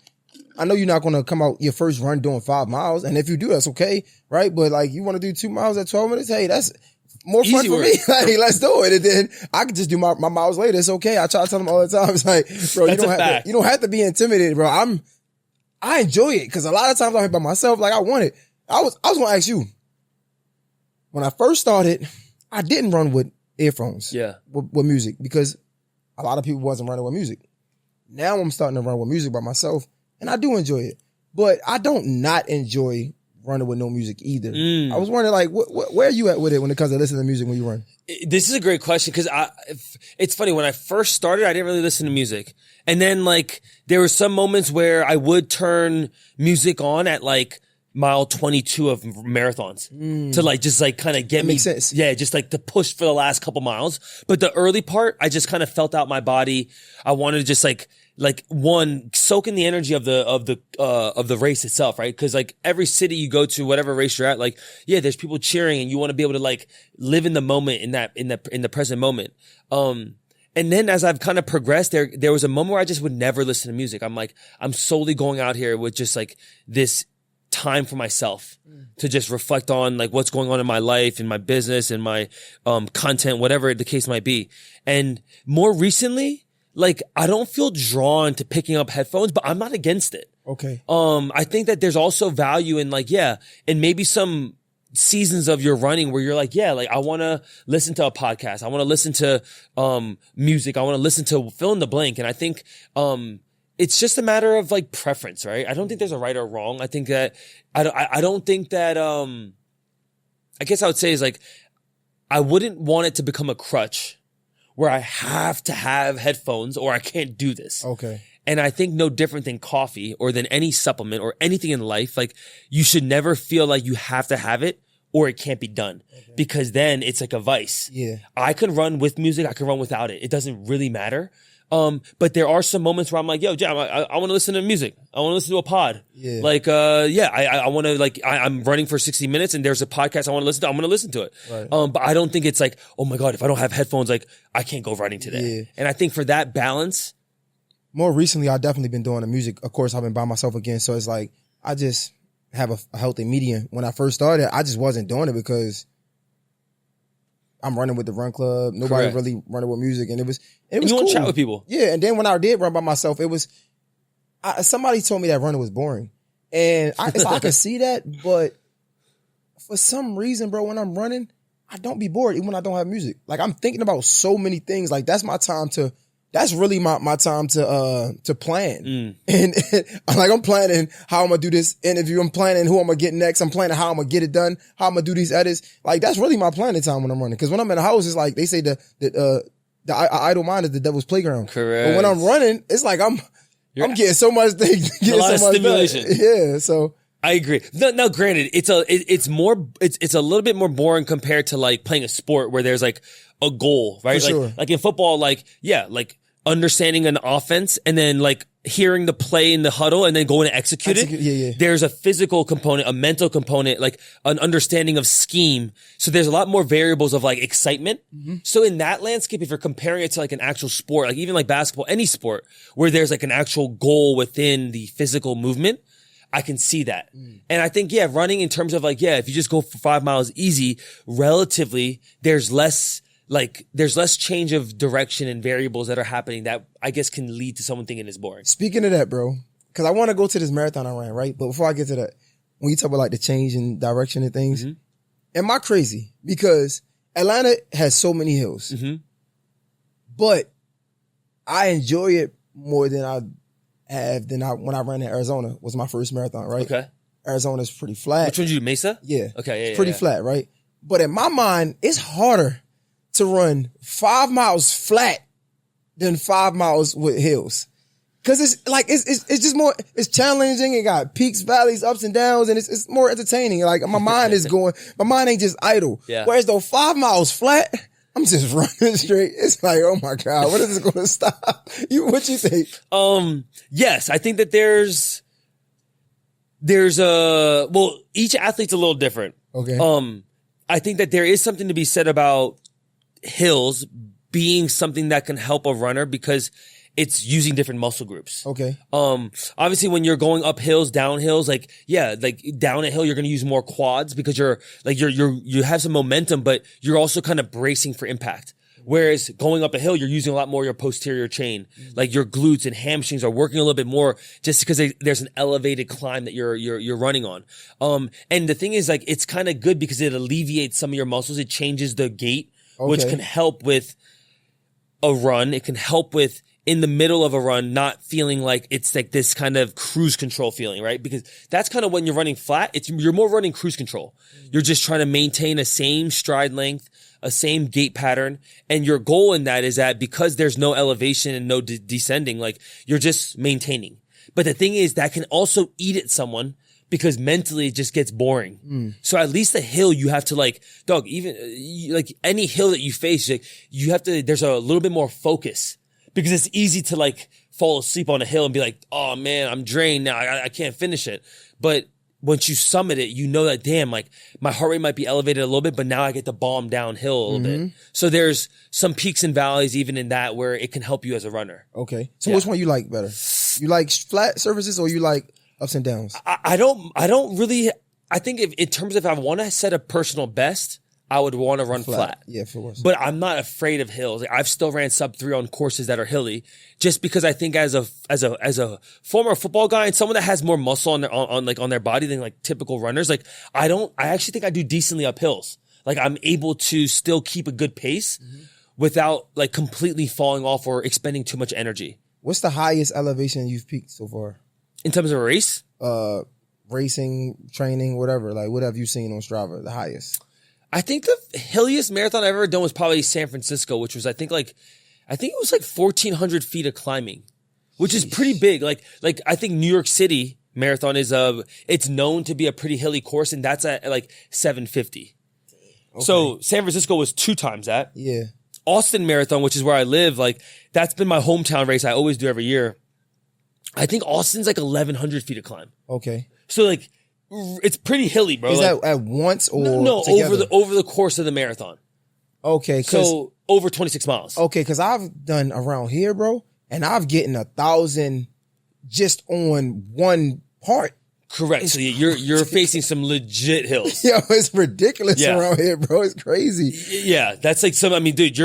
I know you're not going to come out your first run doing 5 miles. And if you do, that's okay. Right. But like you want to do 2 miles at 12 minutes. Hey, that's more fun for me. Like, let's do it. And then I can just do my miles later. It's okay. I try to tell them all the time. It's like, bro, you don't have to be intimidated, bro. I enjoy it. Cause a lot of times I'm here by myself. Like I want it. I was going to ask you when I first started, I didn't run with earphones. Yeah. With music because a lot of people wasn't running with music. Now I'm starting to run with music by myself. And I do enjoy it, but I don't not enjoy running with no music either. I was wondering, like, where are you at with it when it comes to listening to music when you run? This is a great question because it's funny. When I first started, I didn't really listen to music. And then, like, there were some moments where I would turn music on at, like, mile 22 of marathons to, like, just, like, kind of get me. Makes sense. Yeah, just, like, to push for the last couple miles. But the early part, I just kind of felt out my body. I wanted to just, like one, soak in the energy of the race itself, right? Cause like every city you go to, whatever race you're at, like, yeah, there's people cheering and you want to be able to like live in the moment in the present moment. And then as I've kind of progressed there was a moment where I just would never listen to music. I'm like, I'm solely going out here with just like this time for myself to just reflect on like what's going on in my life, in my business, in my, content, whatever the case might be. And more recently, like, I don't feel drawn to picking up headphones, but I'm not against it. Okay. I think that there's also value in like, and maybe some seasons of your running where you're like, like I want to listen to a podcast. I want to listen to, music. I want to listen to fill in the blank. And I think, it's just a matter of like preference, right? I don't think there's a right or wrong. I think that, I don't think that, I guess I would say is like, I wouldn't want it to become a crutch where I have to have headphones or I can't do this. Okay. And I think no different than coffee or than any supplement or anything in life, like you should never feel like you have to have it or it can't be done because then it's like a vice. Yeah. I can run with music. I can run without it. It doesn't really matter. But there are some moments where I'm like, yo, Jam, I want to listen to music. I want to listen to a pod. Yeah. Like, I want to like, I'm running for 60 minutes and there's a podcast I want to listen to. I'm going to listen to it. Right. But I don't think it's like, oh my God, if I don't have headphones, like I can't go running today. Yeah. And I think for that balance. More recently, I've definitely been doing the music. Of course, I've been by myself again. So it's like, I just have a healthy medium. When I first started, I just wasn't doing it because I'm running with the run club. Nobody really running with music. And it was you cool. want to chat with people. Yeah. And then when I did run by myself, somebody told me that running was boring. And I could see that, but for some reason, bro, when I'm running, I don't be bored even when I don't have music. Like I'm thinking about so many things. Like that's really my time to plan. And like I'm planning how I'm gonna do this interview. I'm planning who I'm gonna get next. I'm planning how I'm gonna get it done, how I'm gonna do these edits. Like that's really my planning time when I'm running. Cause when I'm in the house, it's like they say the idle mind is the devil's playground. Correct. But when I'm running, it's like I'm getting so much things, a lot of stimulation. Yeah. So I agree. No, granted, it's a little bit more boring compared to like playing a sport where there's like a goal, right? For sure. Like in football, like understanding an offense and then like hearing the play in the huddle and then going to execute it. Yeah. There's a physical component, a mental component, like an understanding of scheme. So there's a lot more variables of like excitement. So in that landscape, if you're comparing it to like an actual sport, like even like basketball, any sport where there's like an actual goal within the physical movement, I can see that. And I think, running in terms of like, if you just go for 5 miles easy, relatively, there's less change of direction and variables that are happening that I guess can lead to someone thinking it's boring. Speaking of that, bro, because I want to go to this marathon I ran, right? But before I get to that, when you talk about like the change in direction and things, am I crazy? Because Atlanta has so many hills, but I enjoy it more than I have when I ran in Arizona. Was my first marathon, right? Okay. Arizona's pretty flat. Which one did you do, Mesa? Yeah. Okay. Yeah, it's pretty flat, right? But in my mind, it's harder to run 5 miles flat than 5 miles with hills. Cause it's like, it's just more, it's challenging. It got peaks, valleys, ups and downs, and it's more entertaining. Like my mind is going, my mind ain't just idle. Yeah. Whereas though 5 miles flat, I'm just running straight. It's like, oh my God, when is this going to stop? What you think? Yes, I think that there's each athlete's a little different. Okay. I think that there is something to be said about hills being something that can help a runner because it's using different muscle groups. Okay. Obviously when you're going up hills, down hills, like down a hill, you're going to use more quads because you have some momentum, but you're also kind of bracing for impact. Whereas going up a hill, you're using a lot more your posterior chain, like your glutes and hamstrings are working a little bit more just because there's an elevated climb that you're running on. And the thing is like, it's kind of good because it alleviates some of your muscles. It changes the gait, which can help with a run. It can help with in the middle of a run, not feeling like it's like this kind of cruise control feeling, right? Because that's kind of when you're running flat, you're more running cruise control. You're just trying to maintain a same stride length, a same gait pattern. And your goal in that is that because there's no elevation and no descending, like you're just maintaining. But the thing is that can also eat at someone because mentally it just gets boring. So at least the hill you have to like, dog, even like any hill that you face, like, you have to, there's a little bit more focus because it's easy to like fall asleep on a hill and be like, oh man, I'm drained now. I can't finish it. But once you summit it, you know that, damn, like my heart rate might be elevated a little bit, but now I get to bomb downhill a little bit. So there's some peaks and valleys even in that where it can help you as a runner. Okay. So which one you like better? You like flat surfaces or you like ups and downs? I don't really, I think in terms of if I want to set a personal best, I would want to run flat. Yeah, of course. But I'm not afraid of hills. Like, I've still ran sub 3 on courses that are hilly, just because I think as a former football guy and someone that has more muscle on their body than like typical runners, like I actually think I do decently up hills. Like, I'm able to still keep a good pace without like completely falling off or expending too much energy. What's the highest elevation you've peaked so far? In terms of a race? Racing, training, whatever. Like, what have you seen on Strava, the highest? I think the hilliest marathon I've ever done was probably San Francisco, which was, I think it was like 1,400 feet of climbing, which is pretty big. Like I think New York City marathon is it's known to be a pretty hilly course, and that's at like 750. Okay. So San Francisco was 2 times that. Yeah. Austin Marathon, which is where I live, like that's been my hometown race. I always do every year. I think Austin's like 1,100 feet of climb. Okay. So like, it's pretty hilly, bro. Is that at once or no, together? over the course of the marathon. Okay, so over 26 miles. Okay, because I've done around here, bro, and I've gotten 1,000 just on one part. Correct. So you're facing some legit hills. Yo, it's ridiculous around here, bro. It's crazy. Yeah, that's like some. I mean, dude,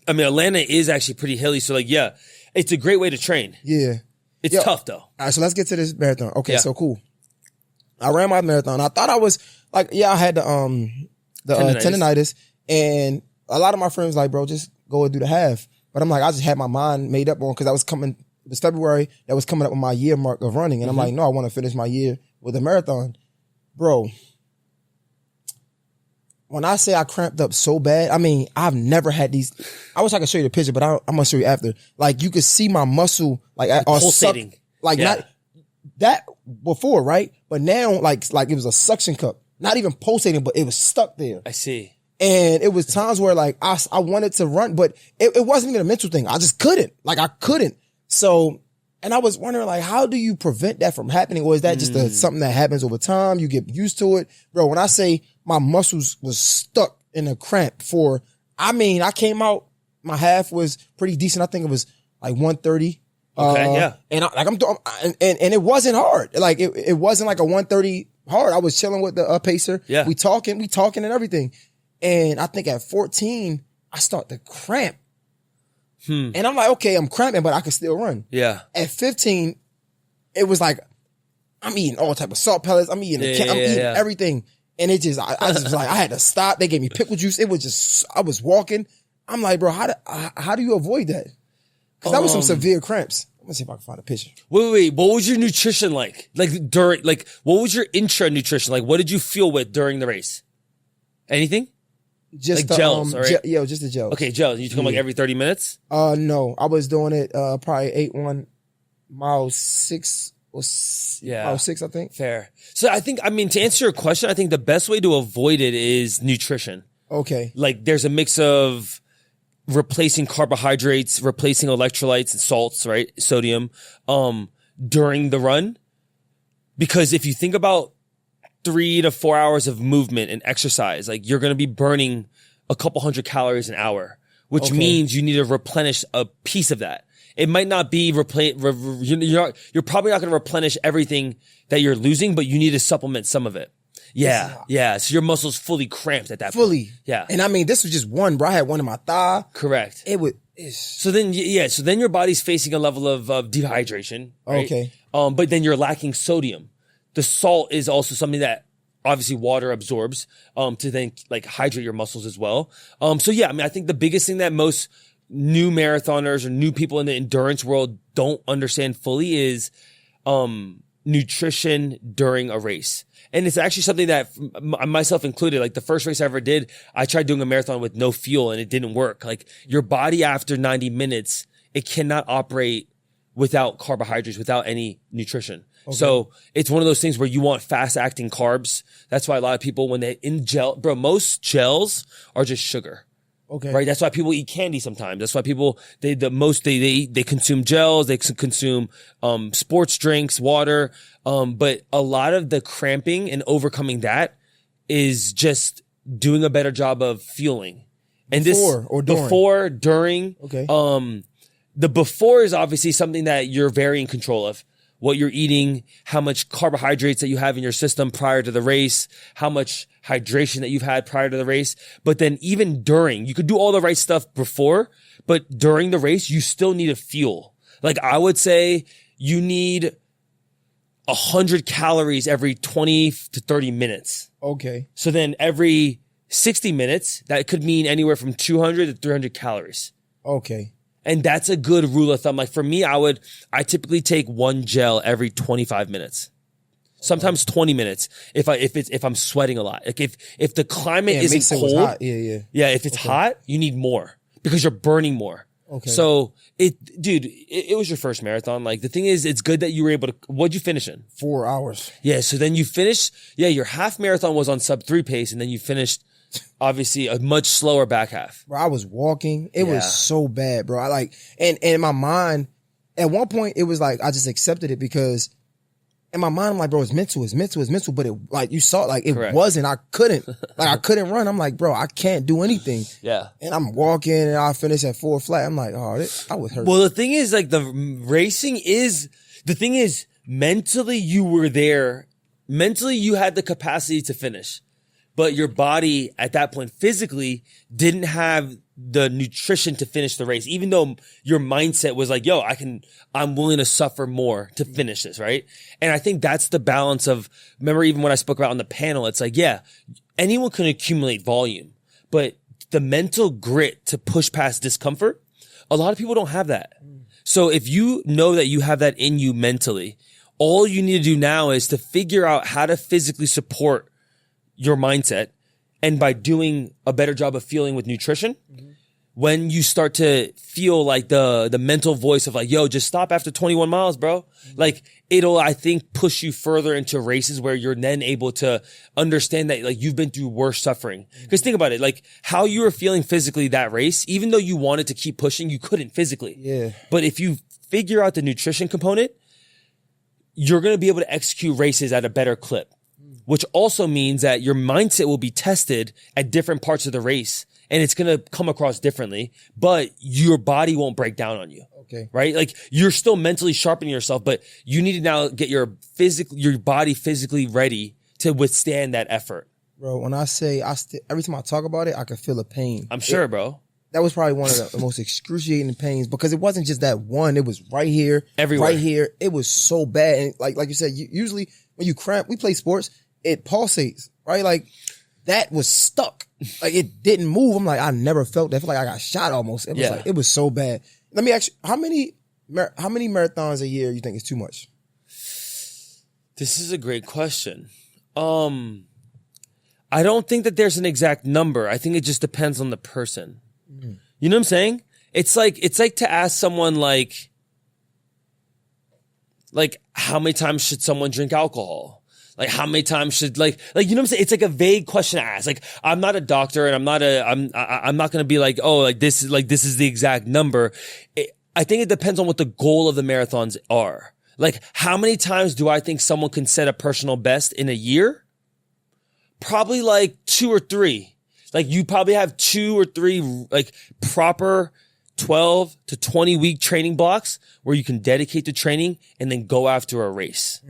Atlanta is actually pretty hilly. So like, yeah, it's a great way to train. Yeah, it's tough though. All right, so let's get to this marathon. Okay, so cool. I ran my marathon. I thought I was like, I had the tendonitis, and a lot of my friends like, bro, just go and do the half. But I'm like, I just had my mind made up on, because it was February, that was coming up with my year mark of running, and I'm like, no, I want to finish my year with a marathon, bro. When I say I cramped up so bad, I mean, I've never had these. I wish I could show you the picture, but I'm gonna show you after. Like, you could see my muscle like pulsating, not that before, right? But now, like it was a suction cup, not even pulsating, but it was stuck there. I see. And it was times where like I wanted to run, but it wasn't even a mental thing. I just couldn't. Like, I couldn't. So, and I was wondering, like, how do you prevent that from happening? Or is that just something that happens over time? You get used to it, bro. When I say my muscles was stuck in a cramp I came out. My half was pretty decent. I think it was like 130. Okay, yeah. And and it wasn't hard. Like, it wasn't like a 130 hard. I was chilling with the pacer. Yeah. We talking and everything. And I think at 14, I start to cramp. And I'm like, okay, I'm cramping, but I can still run. Yeah. At 15, it was like, I'm eating all type of salt pellets. I'm eating everything. And it just, I just was like, I had to stop. They gave me pickle juice. It was just, I was walking. I'm like, bro, how do you avoid that? Because that was some severe cramps. I'm gonna see if I can find a picture. Wait. What was your nutrition like? What was your intra nutrition? Like, what did you feel with during the race? Anything? Just like gels, right? Just the gels. Okay, gels. You took them like every 30 minutes? No. I was doing it, probably 8-1, mile 6 or mile 6, I think. Fair. So to answer your question, I think the best way to avoid it is nutrition. Okay. Like, there's a mix of replacing carbohydrates, replacing electrolytes and salts, right? Sodium, during the run. Because if you think about 3 to 4 hours of movement and exercise, like, you're going to be burning a couple hundred calories an hour, which means you need to replenish a piece of that. It might not be you're probably not going to replenish everything that you're losing, but you need to supplement some of it. Yeah. So your muscles fully cramped at that point. Yeah. And I mean, this was just one, bro. I had one in my thigh. Correct. So then your body's facing a level of dehydration. Right? Okay. But then you're lacking sodium. The salt is also something that obviously water absorbs, to then like hydrate your muscles as well. I think the biggest thing that most new marathoners or new people in the endurance world don't understand fully is, nutrition during a race. And it's actually something that, myself included, like the first race I ever did, I tried doing a marathon with no fuel and it didn't work. Like, your body after 90 minutes, it cannot operate without carbohydrates, without any nutrition. Okay. So it's one of those things where you want fast acting carbs. That's why a lot of people, when they in gel, bro, most gels are just sugar. Okay. Right. That's why people eat candy sometimes. That's why people, they consume gels, they consume, sports drinks, water. But a lot of the cramping and overcoming that is just doing a better job of fueling. And before, during. Okay. The before is obviously something that you're very in control of. what you're eating, how much carbohydrates that you have in your system prior to the race, how much hydration that you've had prior to the race. But then even during, you could do all the right stuff before, but during the race, you still need a fuel. Like I would say you need 100 calories every 20 to 30 minutes. Okay. So then every 60 minutes, that could mean anywhere from 200 to 300 calories. Okay. And that's a good rule of thumb. Like for me, I typically take one gel every 25 minutes. Sometimes 20 minutes if I'm sweating a lot. Like if the climate isn't cold. Hot. Yeah. If it's hot, you need more because you're burning more. Okay. So it was your first marathon. Like the thing is, it's good that you were able to, what'd you finish in? 4 hours. Yeah. So then you finished, your half marathon was on sub 3 pace and then you finished obviously a much slower back half. Bro, I was walking. It was so bad, bro. And in my mind, at one point it was like, I just accepted it because in my mind, I'm like, bro, it's mental. But it, like you saw, like it Correct. wasn't, I couldn't run. I'm like, bro, I can't do anything. Yeah. And I'm walking and I finished at 4 flat. I'm like, oh, I was hurt. Well, the thing is like mentally you were there. Mentally you had the capacity to finish. But your body at that point physically didn't have the nutrition to finish the race, even though your mindset was like, I'm willing to suffer more to finish this, right? And I think that's the balance of, remember even when I spoke about on the panel, it's like, anyone can accumulate volume, but the mental grit to push past discomfort, a lot of people don't have that. So if you know that you have that in you mentally, all you need to do now is to figure out how to physically support your mindset. And by doing a better job of feeling with nutrition, when you start to feel like the mental voice of like, just stop after 21 miles, bro. Like it'll, I think, push you further into races where you're then able to understand that like you've been through worse suffering. Because think about it, like how you were feeling physically that race, even though you wanted to keep pushing, you couldn't physically. Yeah. But if you figure out the nutrition component, you're going to be able to execute races at a better clip. Which also means that your mindset will be tested at different parts of the race and it's going to come across differently, but your body won't break down on you. Okay. Right? Like you're still mentally sharpening yourself, but you need to now get your body physically ready to withstand that effort. Bro, when I say every time I talk about it, I can feel a pain. I'm sure, bro. That was probably one of the most excruciating pains because it wasn't just that one. It was right here, everywhere. Right here. It was so bad. And like you said, usually when you cramp, we play sports, it pulsates, right? Like that was stuck. Like it didn't move. I'm like, I never felt that. I feel like I got shot almost. It was like, it was so bad. Let me ask you, how many marathons a year you think is too much? This is a great question. I don't think that there's an exact number. I think it just depends on the person. You know what I'm saying? It's like to ask someone like how many times should someone drink alcohol? Like how many times should you know what I'm saying? It's like a vague question to ask. Like I'm not a doctor and I'm not going to be like, this is the exact number. I think it depends on what the goal of the marathons are. Like how many times do I think someone can set a personal best in a year? Probably like 2 or 3. Like you probably have 2 or 3 like proper 12 to 20 week training blocks where you can dedicate to training and then go after a race.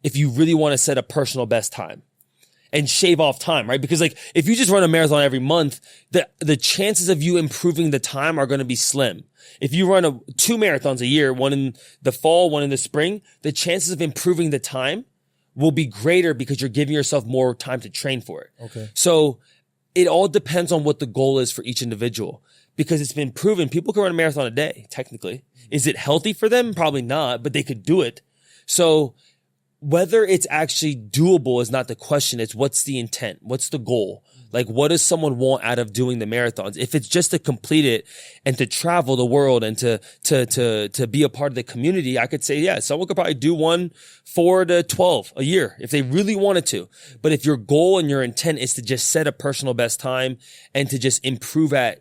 If you really want to set a personal best time and shave off time, right? Because like if you just run a marathon every month, the chances of you improving the time are going to be slim. If you run 2 marathons a year, one in the fall, one in the spring, the chances of improving the time will be greater because you're giving yourself more time to train for it. Okay. So it all depends on what the goal is for each individual because it's been proven people can run a marathon a day, technically. Is it healthy for them? Probably not, but they could do it. So whether it's actually doable is not the question. It's what's the intent? What's the goal? Like, what does someone want out of doing the marathons? If it's just to complete it and to travel the world and to be a part of the community, I could say, yeah, someone could probably do 4 to 12 a year if they really wanted to. But if your goal and your intent is to just set a personal best time and to just improve at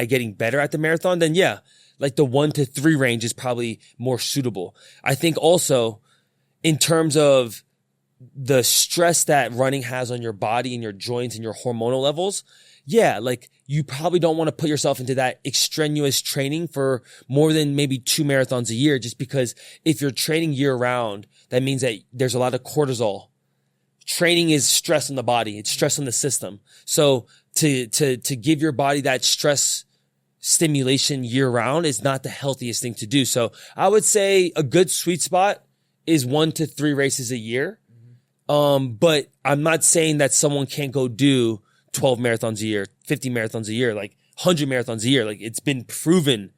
getting better at the marathon, then yeah, like the 1 to 3 range is probably more suitable. I think also, in terms of the stress that running has on your body and your joints and your hormonal levels, yeah, like you probably don't want to put yourself into that extraneous training for more than maybe 2 marathons a year, just because if you're training year round, that means that there's a lot of cortisol. Training is stress on the body. It's stress on the system. So to give your body that stress stimulation year round is not the healthiest thing to do. So I would say a good sweet spot is 1 to 3 races a year. But I'm not saying that someone can't go do 12 marathons a year, 50 marathons a year, like 100 marathons a year. Like it's been proven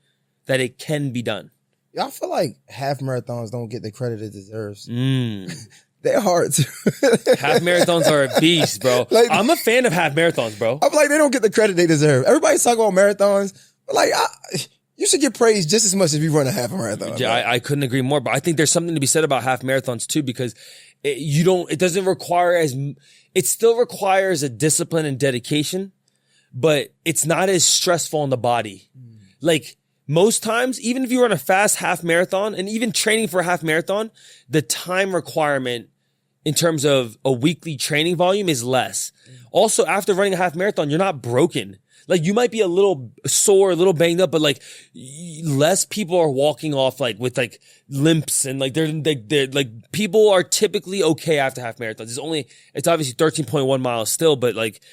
that it can be done. Yeah, I feel like half marathons don't get the credit it deserves. They're hard too. Half marathons are a beast, bro. Like, I'm a fan of half marathons, bro. I'm like, they don't get the credit they deserve. Everybody's talking about marathons, but like, you should get praised just as much as you run a half marathon. Yeah, I couldn't agree more, but I think there's something to be said about half marathons too, because it doesn't require it still requires a discipline and dedication, but it's not as stressful on the body. Like most times, even if you run a fast half marathon and even training for a half marathon, the time requirement in terms of a weekly training volume is less. Also, after running a half marathon, you're not broken. Like you might be a little sore, a little banged up, but like less people are walking off like with like limps and like they're like people are typically okay after half marathons. It's obviously 13.1 miles still, but like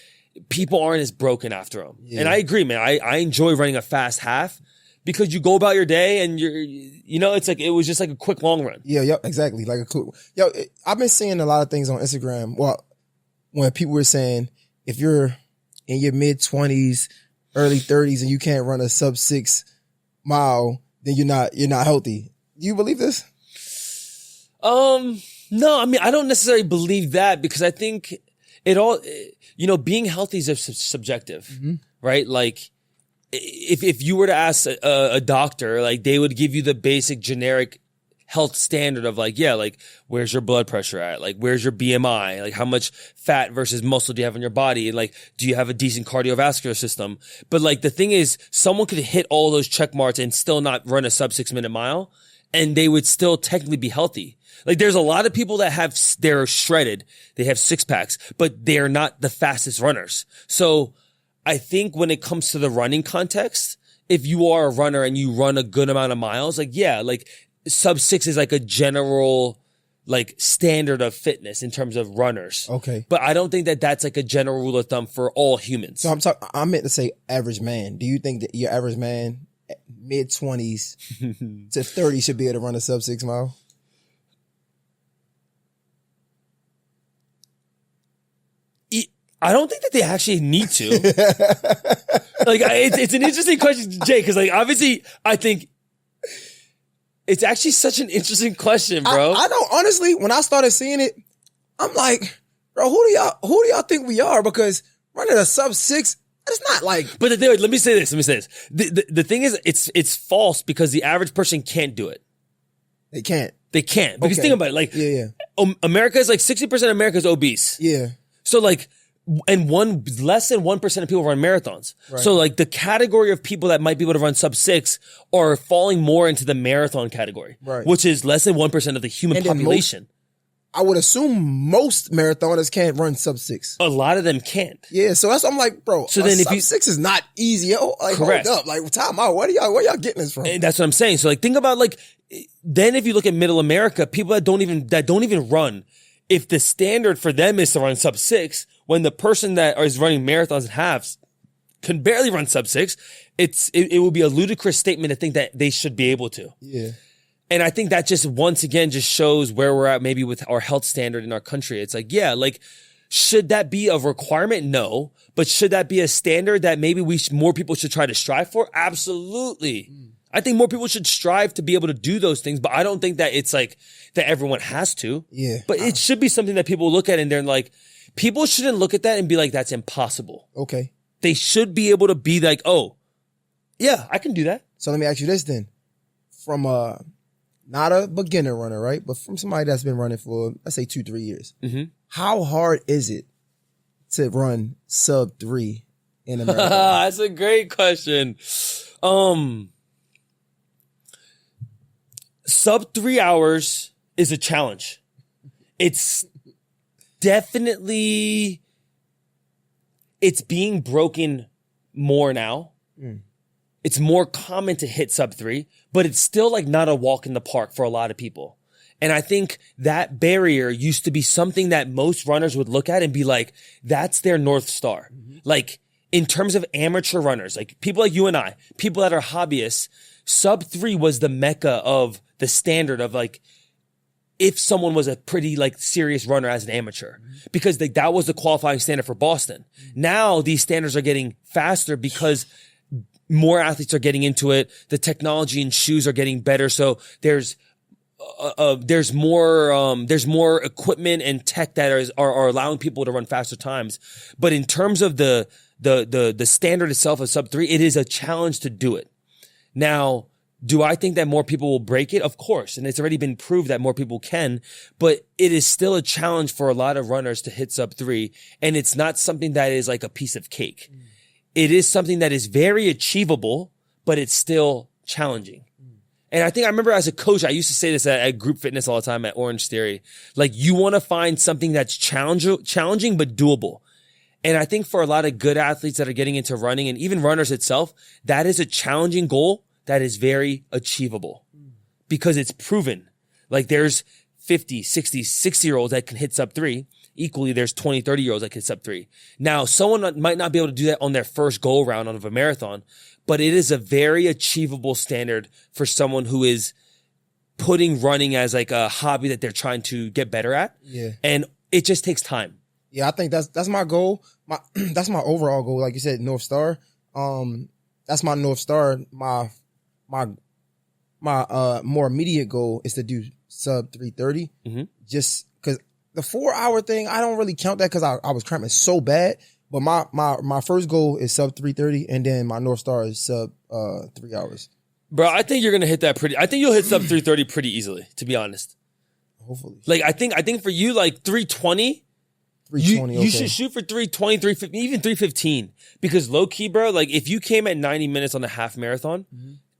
people aren't as broken after them. Yeah. And I agree, man. I enjoy running a fast half because you go about your day and it's like, it was just like a quick long run. Yeah, yep, exactly. Like a cool, I've been seeing a lot of things on Instagram. Well, when people were saying, if you're in your mid 20s, early 30s, and you can't run a sub 6 mile, then you're not healthy. Do you believe this? No, I mean, I don't necessarily believe that because I think it all, being healthy is subjective, right? Like if you were to ask a doctor, like they would give you the basic generic health standard of like, yeah, like where's your blood pressure at? Like where's your BMI? Like how much fat versus muscle do you have in your body? And like, do you have a decent cardiovascular system? But like the thing is, someone could hit all those check marks and still not run a sub 6 minute mile and they would still technically be healthy. Like there's a lot of people that they're shredded. They have 6 packs, but they're not the fastest runners. So I think when it comes to the running context, if you are a runner and you run a good amount of miles, like, yeah, like sub 6 is like a general like standard of fitness in terms of runners. Okay. But I don't think that that's like a general rule of thumb for all humans. So I meant to say average man. Do you think that your average man mid 20s to 30 should be able to run a sub 6 mile? I don't think that they actually need to. Like it's an interesting question, Jay, because like obviously I think it's actually such an interesting question, bro. I don't, honestly, when I started seeing it, I'm like, bro, who do y'all think we are? Because running a sub 6, it's not like. But let me say this. The thing is, it's false because the average person can't do it. They can't. Because think about it. Like, America is like 60% of America is obese. Yeah. So like, and less than 1% of people run marathons. Right. So like the category of people that might be able to run sub 6 are falling more into the marathon category, right, which is less than 1% of the human population. I would assume most marathoners can't run sub 6. A lot of them can't. Yeah. So I'm like, bro, so then sub 6 is not easy. Like, correct. Hold up. Like, time out. Where y'all getting this from? And that's what I'm saying. So like, think about like, then if you look at middle America, people that don't even run, if the standard for them is to run sub 6, when the person that is running marathons and halves can barely run sub 6, it will be a ludicrous statement to think that they should be able to. Yeah. And I think that just once again just shows where we're at maybe with our health standard in our country. It's like, yeah, like, should that be a requirement? No. But should that be a standard that maybe more people should try to strive for? Absolutely. I think more people should strive to be able to do those things, but I don't think that it's like that everyone has to. Yeah. But it should be something that people look at and they're like, people shouldn't look at that and be like, that's impossible. Okay. They should be able to be like, oh, yeah, I can do that. So let me ask you this then. From not a beginner runner, right? But from somebody that's been running for, let's say 2-3 years. Mm-hmm. How hard is it to run sub 3 in America? That's a great question. Sub 3 hours is a challenge. It's definitely, it's being broken more now. It's more common to hit sub 3, but it's still like not a walk in the park for a lot of people. And I think that barrier used to be something that most runners would look at and be like, that's their North Star. Like in terms of amateur runners, like people like you and I, people that are hobbyists, sub 3 was the mecca of the standard of like, if someone was a pretty like serious runner as an amateur, because that was the qualifying standard for Boston. Now these standards are getting faster because more athletes are getting into it. The technology and shoes are getting better. So there's more equipment and tech that are allowing people to run faster times. But in terms of the standard itself of sub 3, it is a challenge to do it. Now, do I think that more people will break it? Of course. And it's already been proved that more people can, but it is still a challenge for a lot of runners to hit sub 3. And it's not something that is like a piece of cake. It is something that is very achievable, but it's still challenging. And I remember as a coach, I used to say this at group fitness all the time at Orange Theory. Like you want to find something that's challenging, but doable. And I think for a lot of good athletes that are getting into running and even runners itself, that is a challenging goal that is very achievable because it's proven. Like there's 50, 60, 60-year-olds that can hit sub 3. Equally, there's 20, 30-year-olds that can hit sub 3. Now, someone might not be able to do that on their first go round of a marathon, but it is a very achievable standard for someone who is putting running as like a hobby that they're trying to get better at. Yeah. And it just takes time. Yeah, I think that's my goal. That's my overall goal. Like you said, North Star. That's my North Star. My more immediate goal is to do sub 330. Just because the 4-hour thing, I don't really count that because I was cramping so bad. But my first goal is sub 330, and then my North Star is sub 3 hours. Bro, I think you're gonna hit that I think you'll hit sub 330 pretty easily, to be honest. Hopefully. Like I think for you, like 320. You should shoot for 320, 350, even 315. Because low key, bro, like if you came at 90 minutes on a half marathon,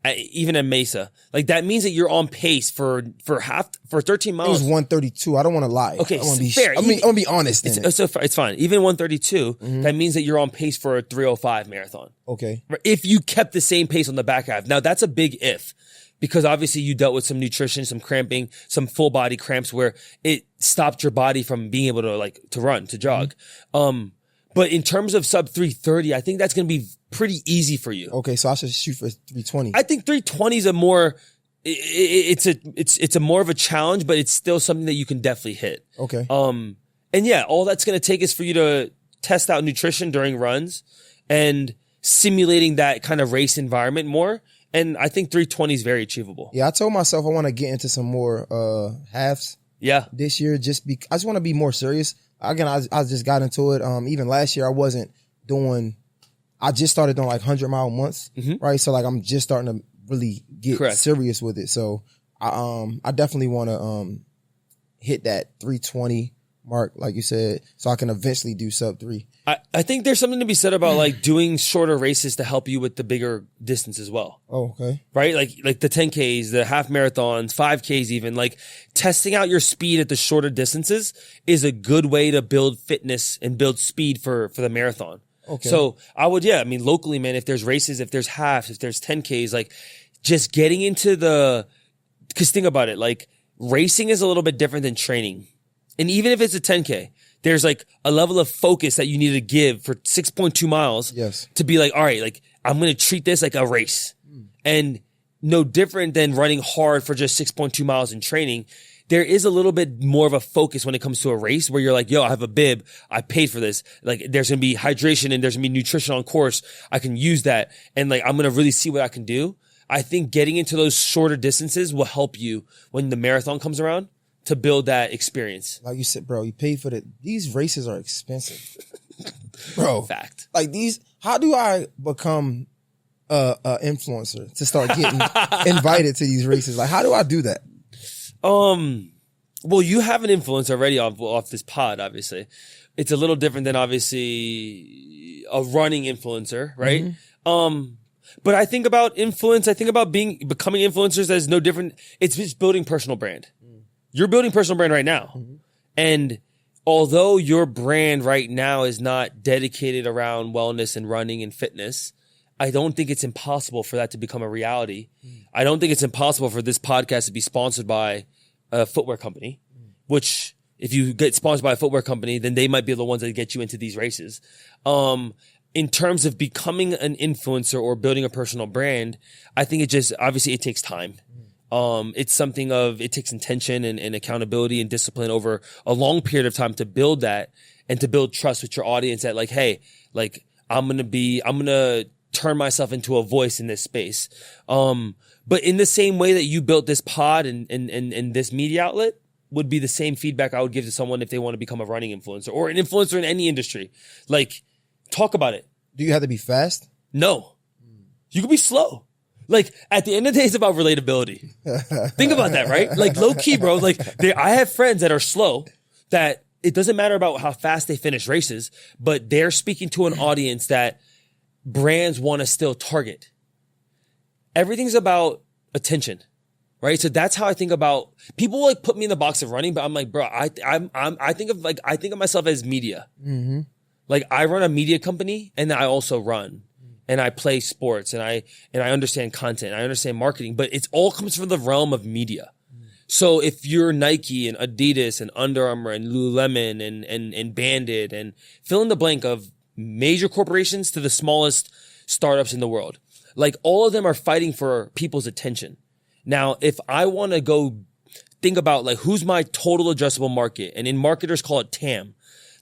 even at Mesa, like that means that you're on pace for 13 miles. It was 132. I don't want to lie. Okay, fair. I want to be honest. It's fine. Even 132, that means that you're on pace for a 305 marathon. Okay. If you kept the same pace on the back half. Now that's a big if. Because obviously you dealt with some nutrition, some cramping, some full body cramps where it stopped your body from being able to run, to jog. But in terms of sub 330, I think that's going to be pretty easy for you. Okay, so I should shoot for 320. I think 320 is a more, it's a more of a challenge, but it's still something that you can definitely hit. Okay. And yeah, all that's going to take is for you to test out nutrition during runs and simulating that kind of race environment more. And I think 320 is very achievable. Yeah, I told myself I want to get into some more halves. Yeah. This year, I just want to be more serious. Again, I just got into it. Even last year, I just started doing like 100-mile months, right? So like I'm just starting to really get serious with it. So I definitely want to hit that 320 mark, like you said, so I can eventually do sub 3. I think there's something to be said about like doing shorter races to help you with the bigger distance as well. Oh, okay. Right? Like the 10Ks, the half marathons, 5Ks even, like testing out your speed at the shorter distances is a good way to build fitness and build speed for the marathon. Okay. So locally, man, if there's races, if there's halves, if there's 10Ks, like just getting into because think about it, like racing is a little bit different than training. And even if it's a 10K, there's like a level of focus that you need to give for 6.2 miles to be like, all right, like I'm going to treat this like a race. And no different than running hard for just 6.2 miles in training. There is a little bit more of a focus when it comes to a race where you're like, yo, I have a bib. I paid for this. Like there's going to be hydration and there's going to be nutrition on course. I can use that. And like, I'm going to really see what I can do. I think getting into those shorter distances will help you when the marathon comes around to build that experience. Like you said, bro, you paid for these races are expensive. Bro. Fact. Like how do I become a influencer to start getting invited to these races? Like, how do I do that? Well, you have an influence already off this pod, obviously. It's a little different than obviously a running influencer, right? But I think about influence, I think about becoming influencers as no different. It's just building personal brand. You're building personal brand right now. And although your brand right now is not dedicated around wellness and running and fitness, I don't think it's impossible for that to become a reality. I don't think it's impossible for this podcast to be sponsored by a footwear company, which if you get sponsored by a footwear company, then they might be the ones that get you into these races. In terms of becoming an influencer or building a personal brand, I think obviously it takes time. It's something it takes intention and accountability and discipline over a long period of time to build that and to build trust with your audience that like, hey, like I'm going to turn myself into a voice in this space. But in the same way that you built this pod and this media outlet would be the same feedback I would give to someone if they want to become a running influencer or an influencer in any industry. Like, talk about it. Do you have to be fast? No. You can be slow. Like, at the end of the day, it's about relatability. Think about that, right? Like, low key, bro. Like, I have friends that are slow that it doesn't matter about how fast they finish races, but they're speaking to an audience that brands want to still target. Everything's about attention, right? So that's how I think about people. Like, put me in the box of running, but I'm like, bro, I think of myself as media. Mm-hmm. Like, I run a media company and I also run and I play sports and I understand content. I understand marketing, but it all comes from the realm of media. So if you're Nike and Adidas and Under Armour and Lululemon and Bandit and fill in the blank of major corporations to the smallest startups in the world, like all of them are fighting for people's attention. Now, if I want to go think about like who's my total addressable market, and in marketers call it TAM.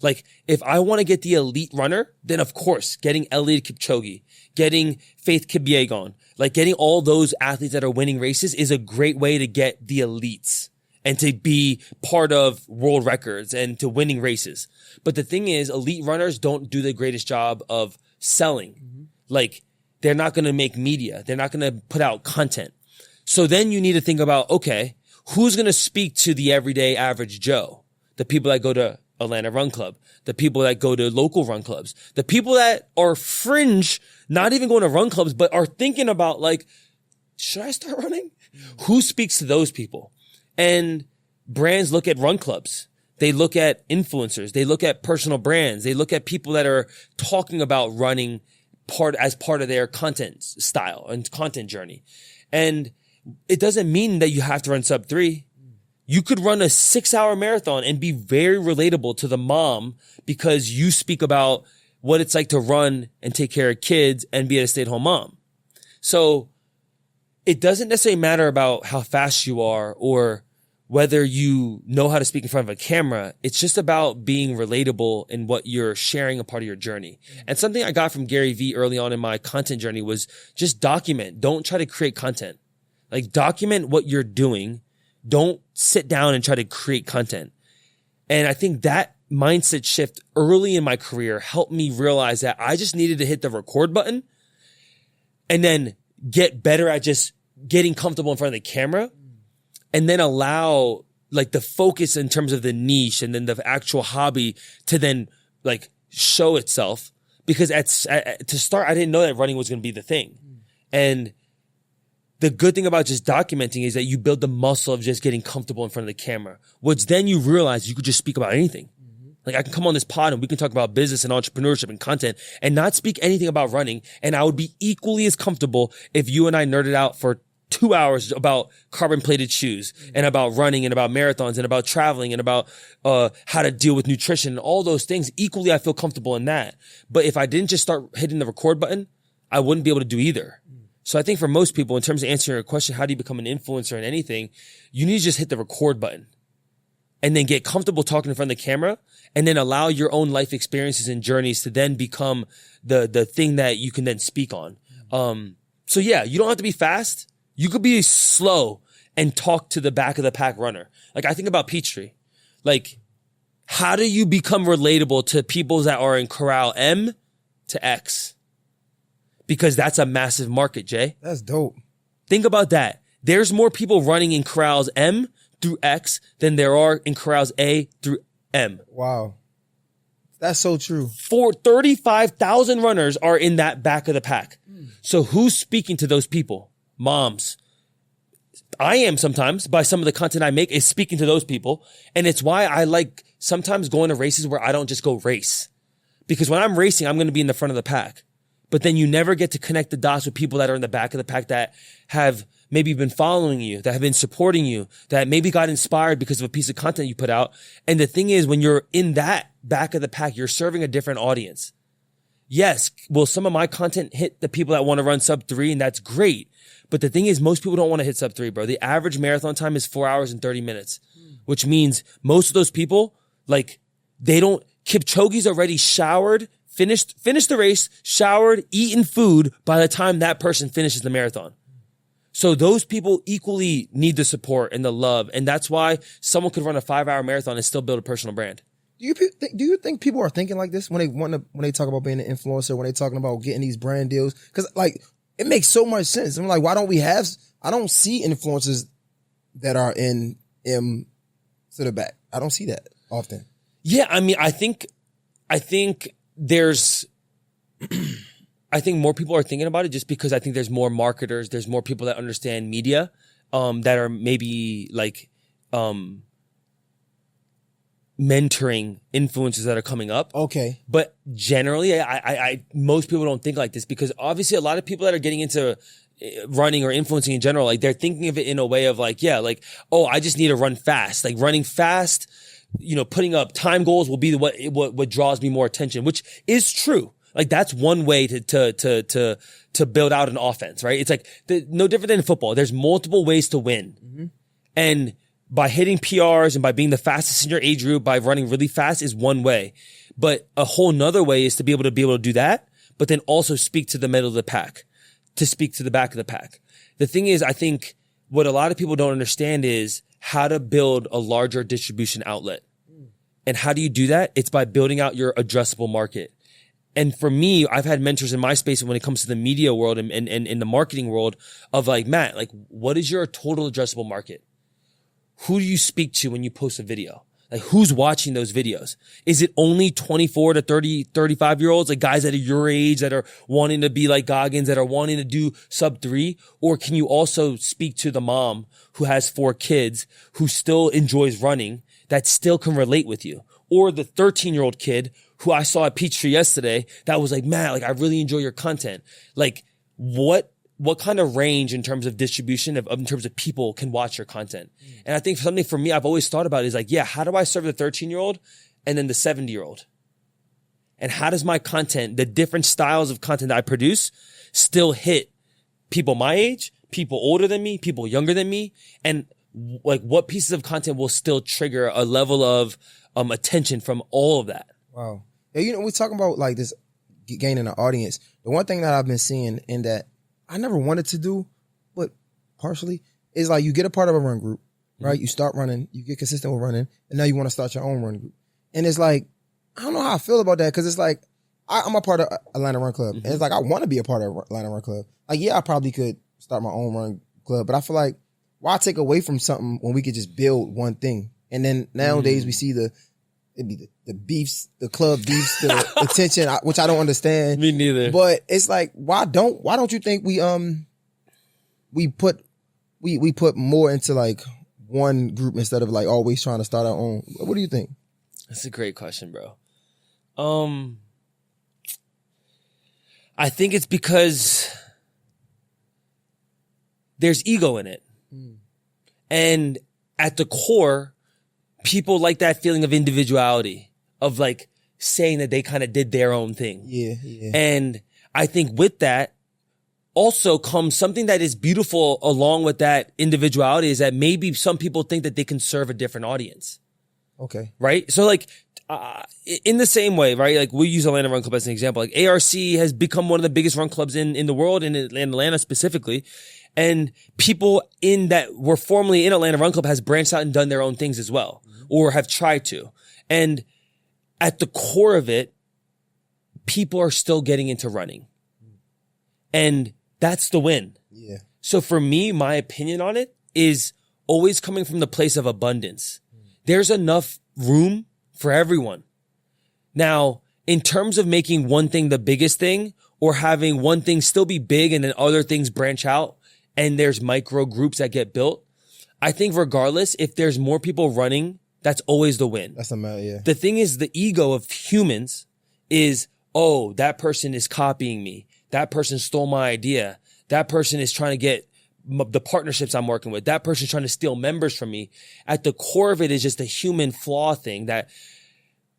Like, if I want to get the elite runner, then of course, getting Eliud Kipchoge, getting Faith Kipyegon, like getting all those athletes that are winning races is a great way to get the elites and to be part of world records and to winning races. But the thing is, elite runners don't do the greatest job of selling. Mm-hmm. Like, they're not going to make media. They're not going to put out content. So then you need to think about, okay, who's going to speak to the everyday average Joe? The people that go to Atlanta Run Club, the people that go to local run clubs, the people that are fringe, not even going to run clubs, but are thinking about like, should I start running? Mm-hmm. Who speaks to those people? And brands look at run clubs. They look at influencers. They look at personal brands. They look at people that are talking about running as part of their content style and content journey. And it doesn't mean that you have to run sub 3. You could run a 6-hour marathon and be very relatable to the mom because you speak about what it's like to run and take care of kids and be a stay-at-home mom. So it doesn't necessarily matter about how fast you are or whether you know how to speak in front of a camera. It's just about being relatable in what you're sharing a part of your journey. And something I got from Gary Vee early on in my content journey was just document. Don't try to create content. Like, document what you're doing. Don't sit down and try to create content. And I think that mindset shift early in my career helped me realize that I just needed to hit the record button and then get better at just getting comfortable in front of the camera and then allow like the focus in terms of the niche and then the actual hobby to then like show itself. Because to start, I didn't know that running was going to be the thing. And the good thing about just documenting is that you build the muscle of just getting comfortable in front of the camera, which then you realize you could just speak about anything. Mm-hmm. Like, I can come on this pod and we can talk about business and entrepreneurship and content and not speak anything about running. And I would be equally as comfortable if you and I nerded out for 2 hours about carbon plated shoes and about running and about marathons and about traveling and about how to deal with nutrition and all those things. Equally, I feel comfortable in that. But if I didn't just start hitting the record button, I wouldn't be able to do either. So I think for most people, in terms of answering your question, how do you become an influencer in anything? You need to just hit the record button and then get comfortable talking in front of the camera and then allow your own life experiences and journeys to then become the thing that you can then speak on. So yeah, you don't have to be fast. You could be slow and talk to the back of the pack runner. Like, I think about Peachtree. Like, how do you become relatable to people that are in corral M to X? Because that's a massive market, Jay. That's dope. Think about that. There's more people running in corrals M through X than there are in corrals A through M. Wow. That's so true. 35,000 runners are in that back of the pack. So who's speaking to those people? Moms, I am sometimes by some of the content I make is speaking to those people. And it's why I like sometimes going to races where I don't just go race. Because when I'm racing, I'm going to be in the front of the pack. But then you never get to connect the dots with people that are in the back of the pack that have maybe been following you, that have been supporting you, that maybe got inspired because of a piece of content you put out. And the thing is, when you're in that back of the pack, you're serving a different audience. Yes, will some of my content hit the people that want to run sub 3, and that's great. But the thing is, most people don't want to hit sub 3, bro. The average marathon time is 4 hours and 30 minutes, which means most of those people, like, they don't, Kipchoge's already showered, finished the race, showered, eaten food by the time that person finishes the marathon. So those people equally need the support and the love. And that's why someone could run a 5-hour marathon and still build a personal brand. Do you think people are thinking like this when they talk about being an influencer, when they talking about getting these brand deals? Because like it makes so much sense. I'm like, why don't we have? I don't see influencers that are in to the back. I don't see that often. Yeah, I mean, I think there's, I think more people are thinking about it just because I think there's more marketers, there's more people that understand media, that are maybe like, mentoring influencers that are coming up. Okay. But generally, I most people don't think like this because obviously a lot of people that are getting into running or influencing in general, like they're thinking of it in a way of like, yeah, like, oh, I just need to run fast. Like running fast, you know, putting up time goals will be what draws me more attention, which is true. Like that's one way to build out an offense, right? It's like no different than in football. There's multiple ways to win. Mm-hmm. And by hitting PRs and by being the fastest in your age group, by running really fast is one way. But a whole nother way is to be able to do that, but then also speak to the middle of the pack, to speak to the back of the pack. The thing is, I think what a lot of people don't understand is how to build a larger distribution outlet. And how do you do that? It's by building out your addressable market. And for me, I've had mentors in my space when it comes to the media world and in the marketing world of like, Matt, like what is your total addressable market? Who do you speak to when you post a video? Like who's watching those videos? Is it only 24 to 30, 35 year olds, like guys that are your age that are wanting to be like Goggins, that are wanting to do sub 3? Or can you also speak to the mom who has 4 kids, who still enjoys running, that still can relate with you? Or the 13-year-old kid who I saw at Peachtree yesterday that was like, man, like I really enjoy your content. Like what kind of range in terms of distribution in terms of people can watch your content? And I think something for me I've always thought about is like, yeah, how do I serve the 13-year-old and then the 70-year-old? And how does my content, the different styles of content that I produce, still hit people my age, people older than me, people younger than me? And like what pieces of content will still trigger a level of attention from all of that? Wow. Yeah, you know, we're talking about like this gaining an audience. The one thing that I've been seeing in that I never wanted to do, but partially, is like you get a part of a run group, right? Mm-hmm. You start running, you get consistent with running, and now you want to start your own run group. And it's like, I don't know how I feel about that because it's like, I'm a part of Atlanta Run Club. Mm-hmm. And it's like, I want to be a part of Atlanta Run Club. Like, yeah, I probably could start my own run club, but I feel like, why take away from something when we could just build one thing? And then nowadays we see the beefs, the club beefs, the attention, which I don't understand. Me neither. But it's like, why don't you think we put more into like one group instead of like always trying to start our own? What do you think? That's a great question, bro. I think it's because there's ego in it. And at the core, people like that feeling of individuality, of like saying that they kind of did their own thing. Yeah. And I think with that also comes something that is beautiful along with that individuality, is that maybe some people think that they can serve a different audience. Okay. Right? So like, in the same way, right? Like we use Atlanta Run Club as an example. Like ARC has become one of the biggest run clubs in the world, in Atlanta specifically. And people in that were formerly in Atlanta Run Club has branched out and done their own things as well, or have tried to. And at the core of it, people are still getting into running. And that's the win. Yeah. So for me, my opinion on it is always coming from the place of abundance. There's enough room for everyone. Now, in terms of making one thing the biggest thing, or having one thing still be big and then other things branch out and there's micro groups that get built, I think regardless, if there's more people running, that's always the win. That's the matter, yeah. The thing is, the ego of humans is, oh, that person is copying me. That person stole my idea. That person is trying to get the partnerships I'm working with. That person's trying to steal members from me. At the core of it is just a human flaw thing that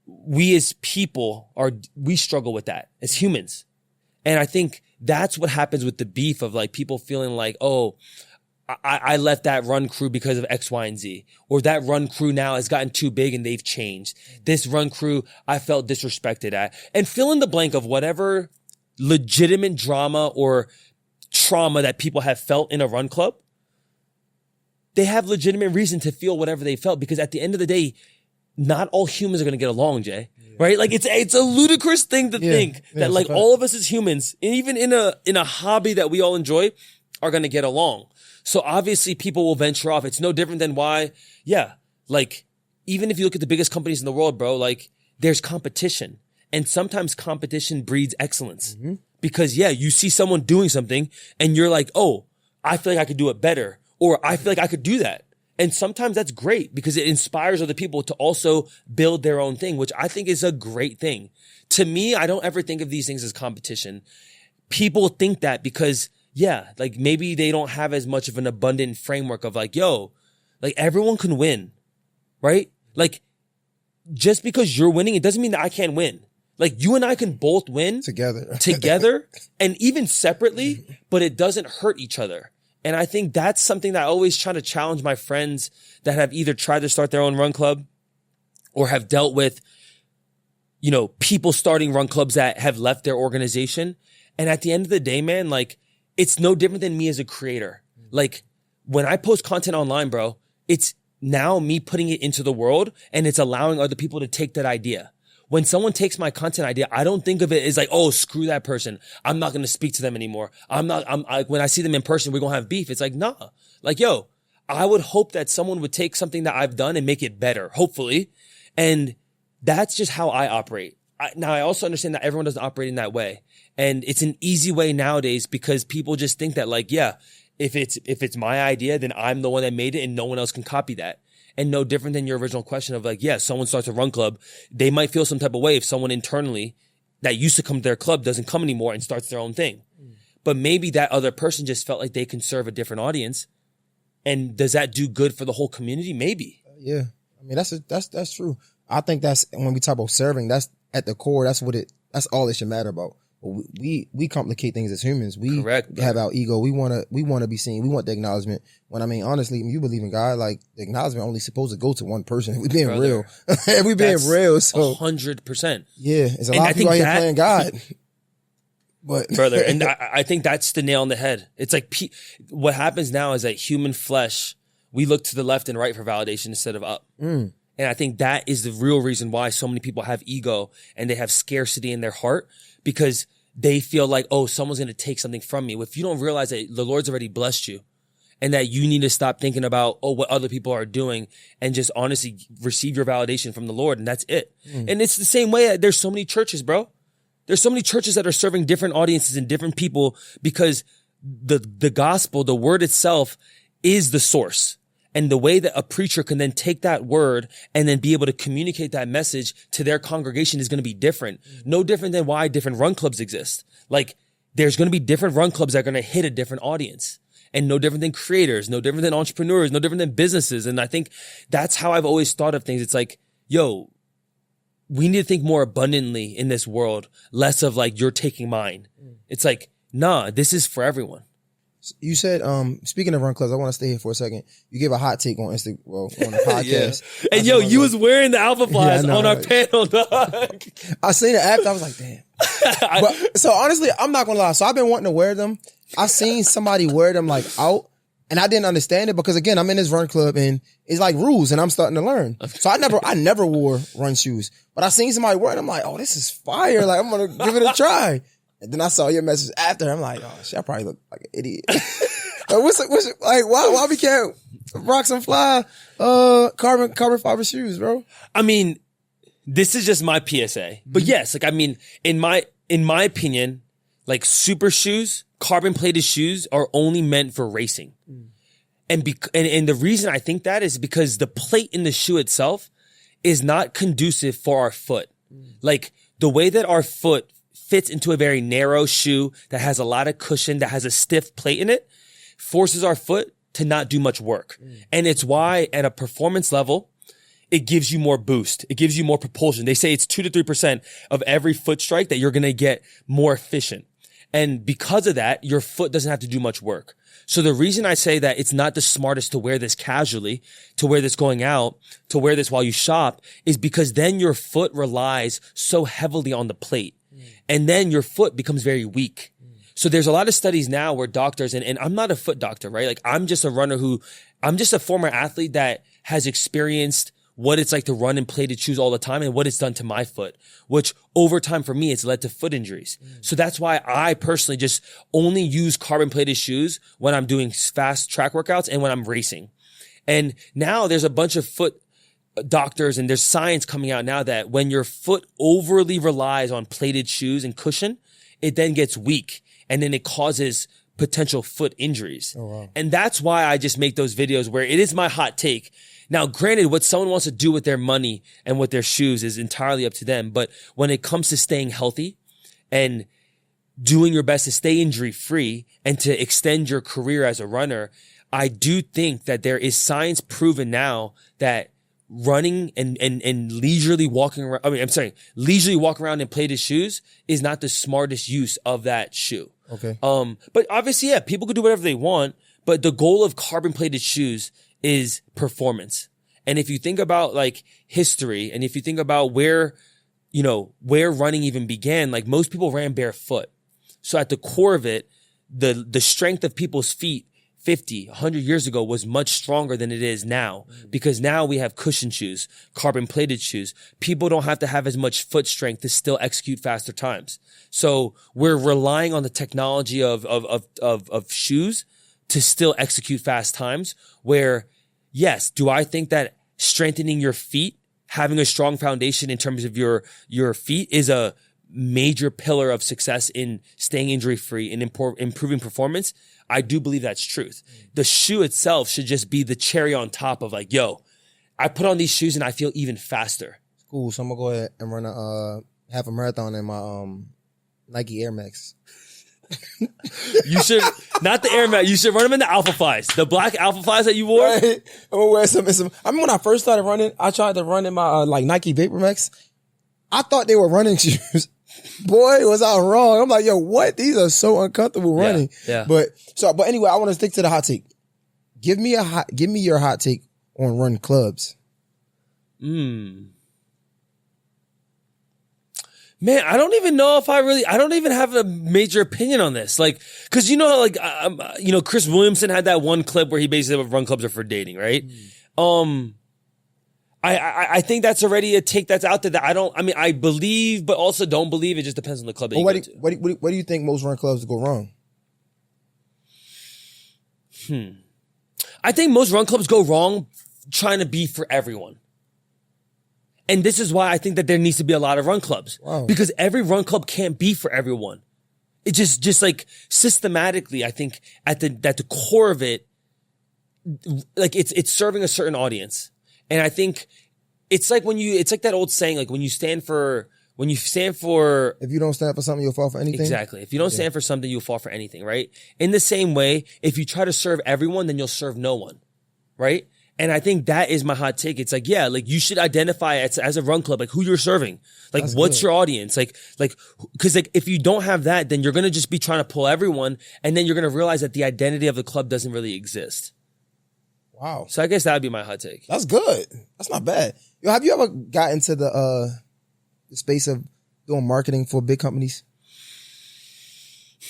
we as people we struggle with that as humans. And I think that's what happens with the beef of like people feeling like, oh, I left that run crew because of X, Y, and Z. Or that run crew now has gotten too big and they've changed. This run crew I felt disrespected at. And fill in the blank of whatever legitimate drama or trauma that people have felt in a run club. They have legitimate reason to feel whatever they felt, because at the end of the day, not all humans are going to get along, Jay. Yeah. Right? Like it's a ludicrous thing to think that like all of us as humans, even in a hobby that we all enjoy, are going to get along. So obviously people will venture off. It's no different than why, like even if you look at the biggest companies in the world, bro, like there's competition, and sometimes competition breeds excellence. Mm-hmm. Because you see someone doing something and you're like, oh, I feel like I could do it better, or I feel like I could do that. And sometimes that's great because it inspires other people to also build their own thing, which I think is a great thing. To me, I don't ever think of these things as competition. People think that because like maybe they don't have as much of an abundant framework of like, yo, like everyone can win, right? Like just because you're winning, it doesn't mean that I can't win. Like you and I can both win together and even separately, but it doesn't hurt each other. And I think that's something that I always try to challenge my friends that have either tried to start their own run club or have dealt with, people starting run clubs that have left their organization. And at the end of the day, man, like it's no different than me as a creator. Like when I post content online, bro, it's now me putting it into the world and it's allowing other people to take that idea. When someone takes my content idea, I don't think of it as like, oh, screw that person. I'm not going to speak to them anymore. When I see them in person, we're going to have beef. It's like, nah, like, yo, I would hope that someone would take something that I've done and make it better, hopefully. And that's just how I operate. Now, I also understand that everyone doesn't operate in that way. And it's an easy way nowadays because people just think that like, if it's my idea, then I'm the one that made it and no one else can copy that. And no different than your original question of like, someone starts a run club. They might feel some type of way if someone internally that used to come to their club doesn't come anymore and starts their own thing. But maybe that other person just felt like they can serve a different audience. And does that do good for the whole community? Maybe. Yeah. I mean, that's true. I think that's when we talk about serving, that's at the core. That's all it should matter about. We complicate things as humans. We have our ego. We want to be seen. We want the acknowledgement. When I mean, honestly, when you believe in God, like the acknowledgement only supposed to go to one person. If we being real. If we being real. So 100%. Yeah. It's a lot of people out here playing God. But brother, and I think that's the nail on the head. It's like what happens now is that human flesh, we look to the left and right for validation instead of up. And I think that is the real reason why so many people have ego and they have scarcity in their heart, because they feel like, oh, someone's going to take something from me. If you don't realize that the Lord's already blessed you and that you need to stop thinking about, oh, what other people are doing and just honestly receive your validation from the Lord. And that's it. And it's the same way. There's so many churches, bro. There's so many churches that are serving different audiences and different people because the gospel, the word itself is the source. And the way that a preacher can then take that word and then be able to communicate that message to their congregation is going to be different. No different than why different run clubs exist. Like there's going to be different run clubs that are going to hit a different audience, and no different than creators, no different than entrepreneurs, no different than businesses. And I think that's how I've always thought of things. It's like, yo, we need to think more abundantly in this world, less of like, you're taking mine. It's like, nah, this is for everyone. You said, speaking of run clubs, I want to stay here for a second. You gave a hot take on on the podcast. And yo, you was wearing the Alpha Flies on our panel, dog. I seen it after. I was like, damn. But, so honestly, I'm not going to lie. So I've been wanting to wear them. I've seen somebody wear them like out, and I didn't understand it because again, I'm in this run club and it's like rules and I'm starting to learn. So I never wore run shoes, but I seen somebody wear it. I'm like, oh, this is fire. Like I'm going to give it a try. And then I saw your message after. I'm like, oh shit, I probably look like an idiot. What's like why we can't rock some fly carbon fiber shoes, bro? I mean, this is just my PSA. But yes, like I mean, in my opinion, like super shoes carbon plated shoes are only meant for racing. And the reason I think that is because the plate in the shoe itself is not conducive for our foot. Like the way that our foot fits into a very narrow shoe that has a lot of cushion, that has a stiff plate in it, forces our foot to not do much work. And it's why at a performance level, it gives you more boost. It gives you more propulsion. They say it's 2 to 3% of every foot strike that you're going to get more efficient. And because of that, your foot doesn't have to do much work. So the reason I say that it's not the smartest to wear this casually, to wear this going out, to wear this while you shop, is because then your foot relies so heavily on the plate. And then your foot becomes very weak. So there's a lot of studies now where doctors, and I'm not a foot doctor, right? Like I'm just a runner I'm just a former athlete that has experienced what it's like to run in plated shoes all the time and what it's done to my foot, which over time for me, it's led to foot injuries. So that's why I personally just only use carbon plated shoes when I'm doing fast track workouts and when I'm racing. And now there's a bunch of foot doctors and there's science coming out now that when your foot overly relies on plated shoes and cushion, it then gets weak and then it causes potential foot injuries. Oh, wow. And that's why I just make those videos where it is my hot take. Now, granted, what someone wants to do with their money and with their shoes is entirely up to them. But when it comes to staying healthy and doing your best to stay injury free and to extend your career as a runner, I do think that there is science proven now that running and leisurely walking around, leisurely walking around in plated shoes is not the smartest use of that shoe. Okay. But obviously, yeah, people could do whatever they want, but the goal of carbon plated shoes is performance. And if you think about like history and if you think about where running even began, like most people ran barefoot. So at the core of it, the strength of people's feet 50, 100 years ago was much stronger than it is now because now we have cushion shoes, carbon plated shoes. People don't have to have as much foot strength to still execute faster times. So we're relying on the technology of shoes to still execute fast times where, yes, do I think that strengthening your feet, having a strong foundation in terms of your feet is a major pillar of success in staying injury free and improving performance? I do believe that's truth. The shoe itself should just be the cherry on top of like, yo, I put on these shoes and I feel even faster. Cool. So I'm gonna go ahead and run a half a marathon in my Nike Air Max. You should not the Air Max. You should run them in the Alpha Flies, the black Alpha Flies that you wore. Right. I'm gonna wear some. I remember when I first started running, I tried to run in my like Nike Vapor Max. I thought they were running shoes. Boy, was I wrong. I'm like, yo, what? These are so uncomfortable running. Yeah. But anyway, I want to stick to the hot take. Give me your hot take on run clubs. Man, I don't even know if I don't even have a major opinion on this. Like, cause Chris Williamson had that one clip where he basically said run clubs are for dating, right? I think that's already a take that's out there that I believe, but also don't believe. It just depends on the club that you go to. What do you think most run clubs go wrong? I think most run clubs go wrong trying to be for everyone. And this is why I think that there needs to be a lot of run clubs. Wow. Because every run club can't be for everyone. It just like systematically, I think at the core of it, like it's serving a certain audience. And I think it's like it's like that old saying, like when you stand for, if you don't stand for something, you'll fall for anything. Exactly. If you don't stand for something, you'll fall for anything, right? In the same way, if you try to serve everyone, then you'll serve no one, right? And I think that is my hot take. It's like, yeah, like you should identify as a run club, like who you're serving, like that's what's good. Your audience, like, cause like if you don't have that, then you're going to just be trying to pull everyone. And then you're going to realize that the identity of the club doesn't really exist. Wow. So I guess that would be my hot take. That's good. That's not bad. Yo, have you ever got into the space of doing marketing for big companies?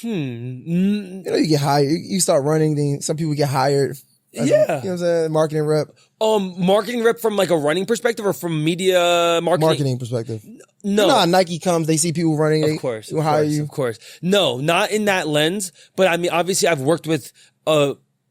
You know, you get hired, you start running, then some people get hired. Yeah. You know what I'm saying? Marketing rep. Marketing rep from like a running perspective or from media marketing? Marketing perspective. No. You know how Nike comes, they see people running, they hire you. Of course. No, not in that lens. But I mean, obviously I've worked with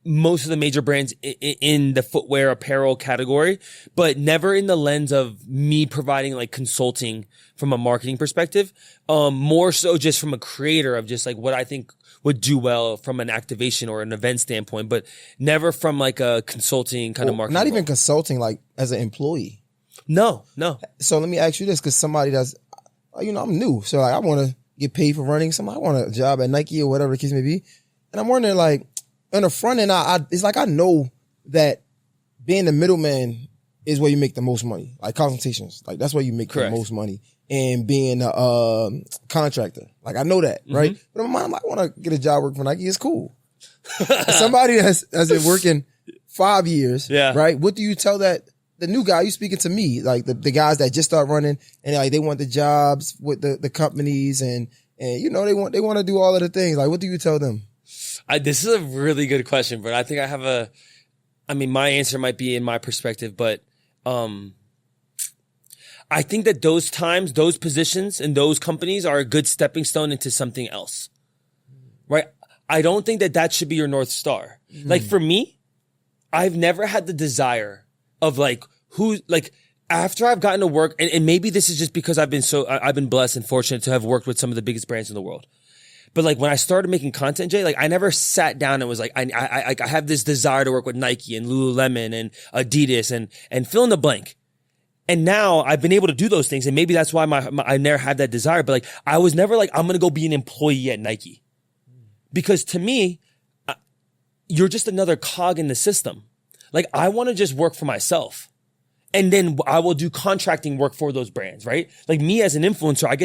most of the major brands in the footwear apparel category, but never in the lens of me providing like consulting from a marketing perspective. More so just from a creator of just like what I think would do well from an activation or an event standpoint, but never from like a consulting kind of marketing. Not even consulting, like as an employee. No. So let me ask you this, because somebody that's, I'm new. So like, I want to get paid for running. I want a job at Nike or whatever the case may be. And I'm wondering, like, on the front end, it's like I know that being the middleman is where you make the most money. Like consultations, like that's where you make the most money. And being a contractor, like I know that, right? But in my mind, I want to get a job working for Nike. It's cool. Somebody has been working 5 years, right? What do you tell the new guy? You speaking to me, like the guys that just start running and like they want the jobs with the companies and they want to do all of the things. Like, what do you tell them? This is a really good question, but I think my answer might be in my perspective, but I think that those times, those positions and those companies are a good stepping stone into something else, right? I don't think that should be your North Star. Like for me, I've never had the desire of after I've gotten to work, and maybe this is just because I've been blessed and fortunate to have worked with some of the biggest brands in the world. But like when I started making content, Jay, like I never sat down and was like, I have this desire to work with Nike and Lululemon and Adidas and fill in the blank. And now I've been able to do those things. And maybe that's why I never had that desire. But like, I was never like, I'm going to go be an employee at Nike. Because to me, you're just another cog in the system. Like I want to just work for myself. And then I will do contracting work for those brands, right? Like me as an influencer, I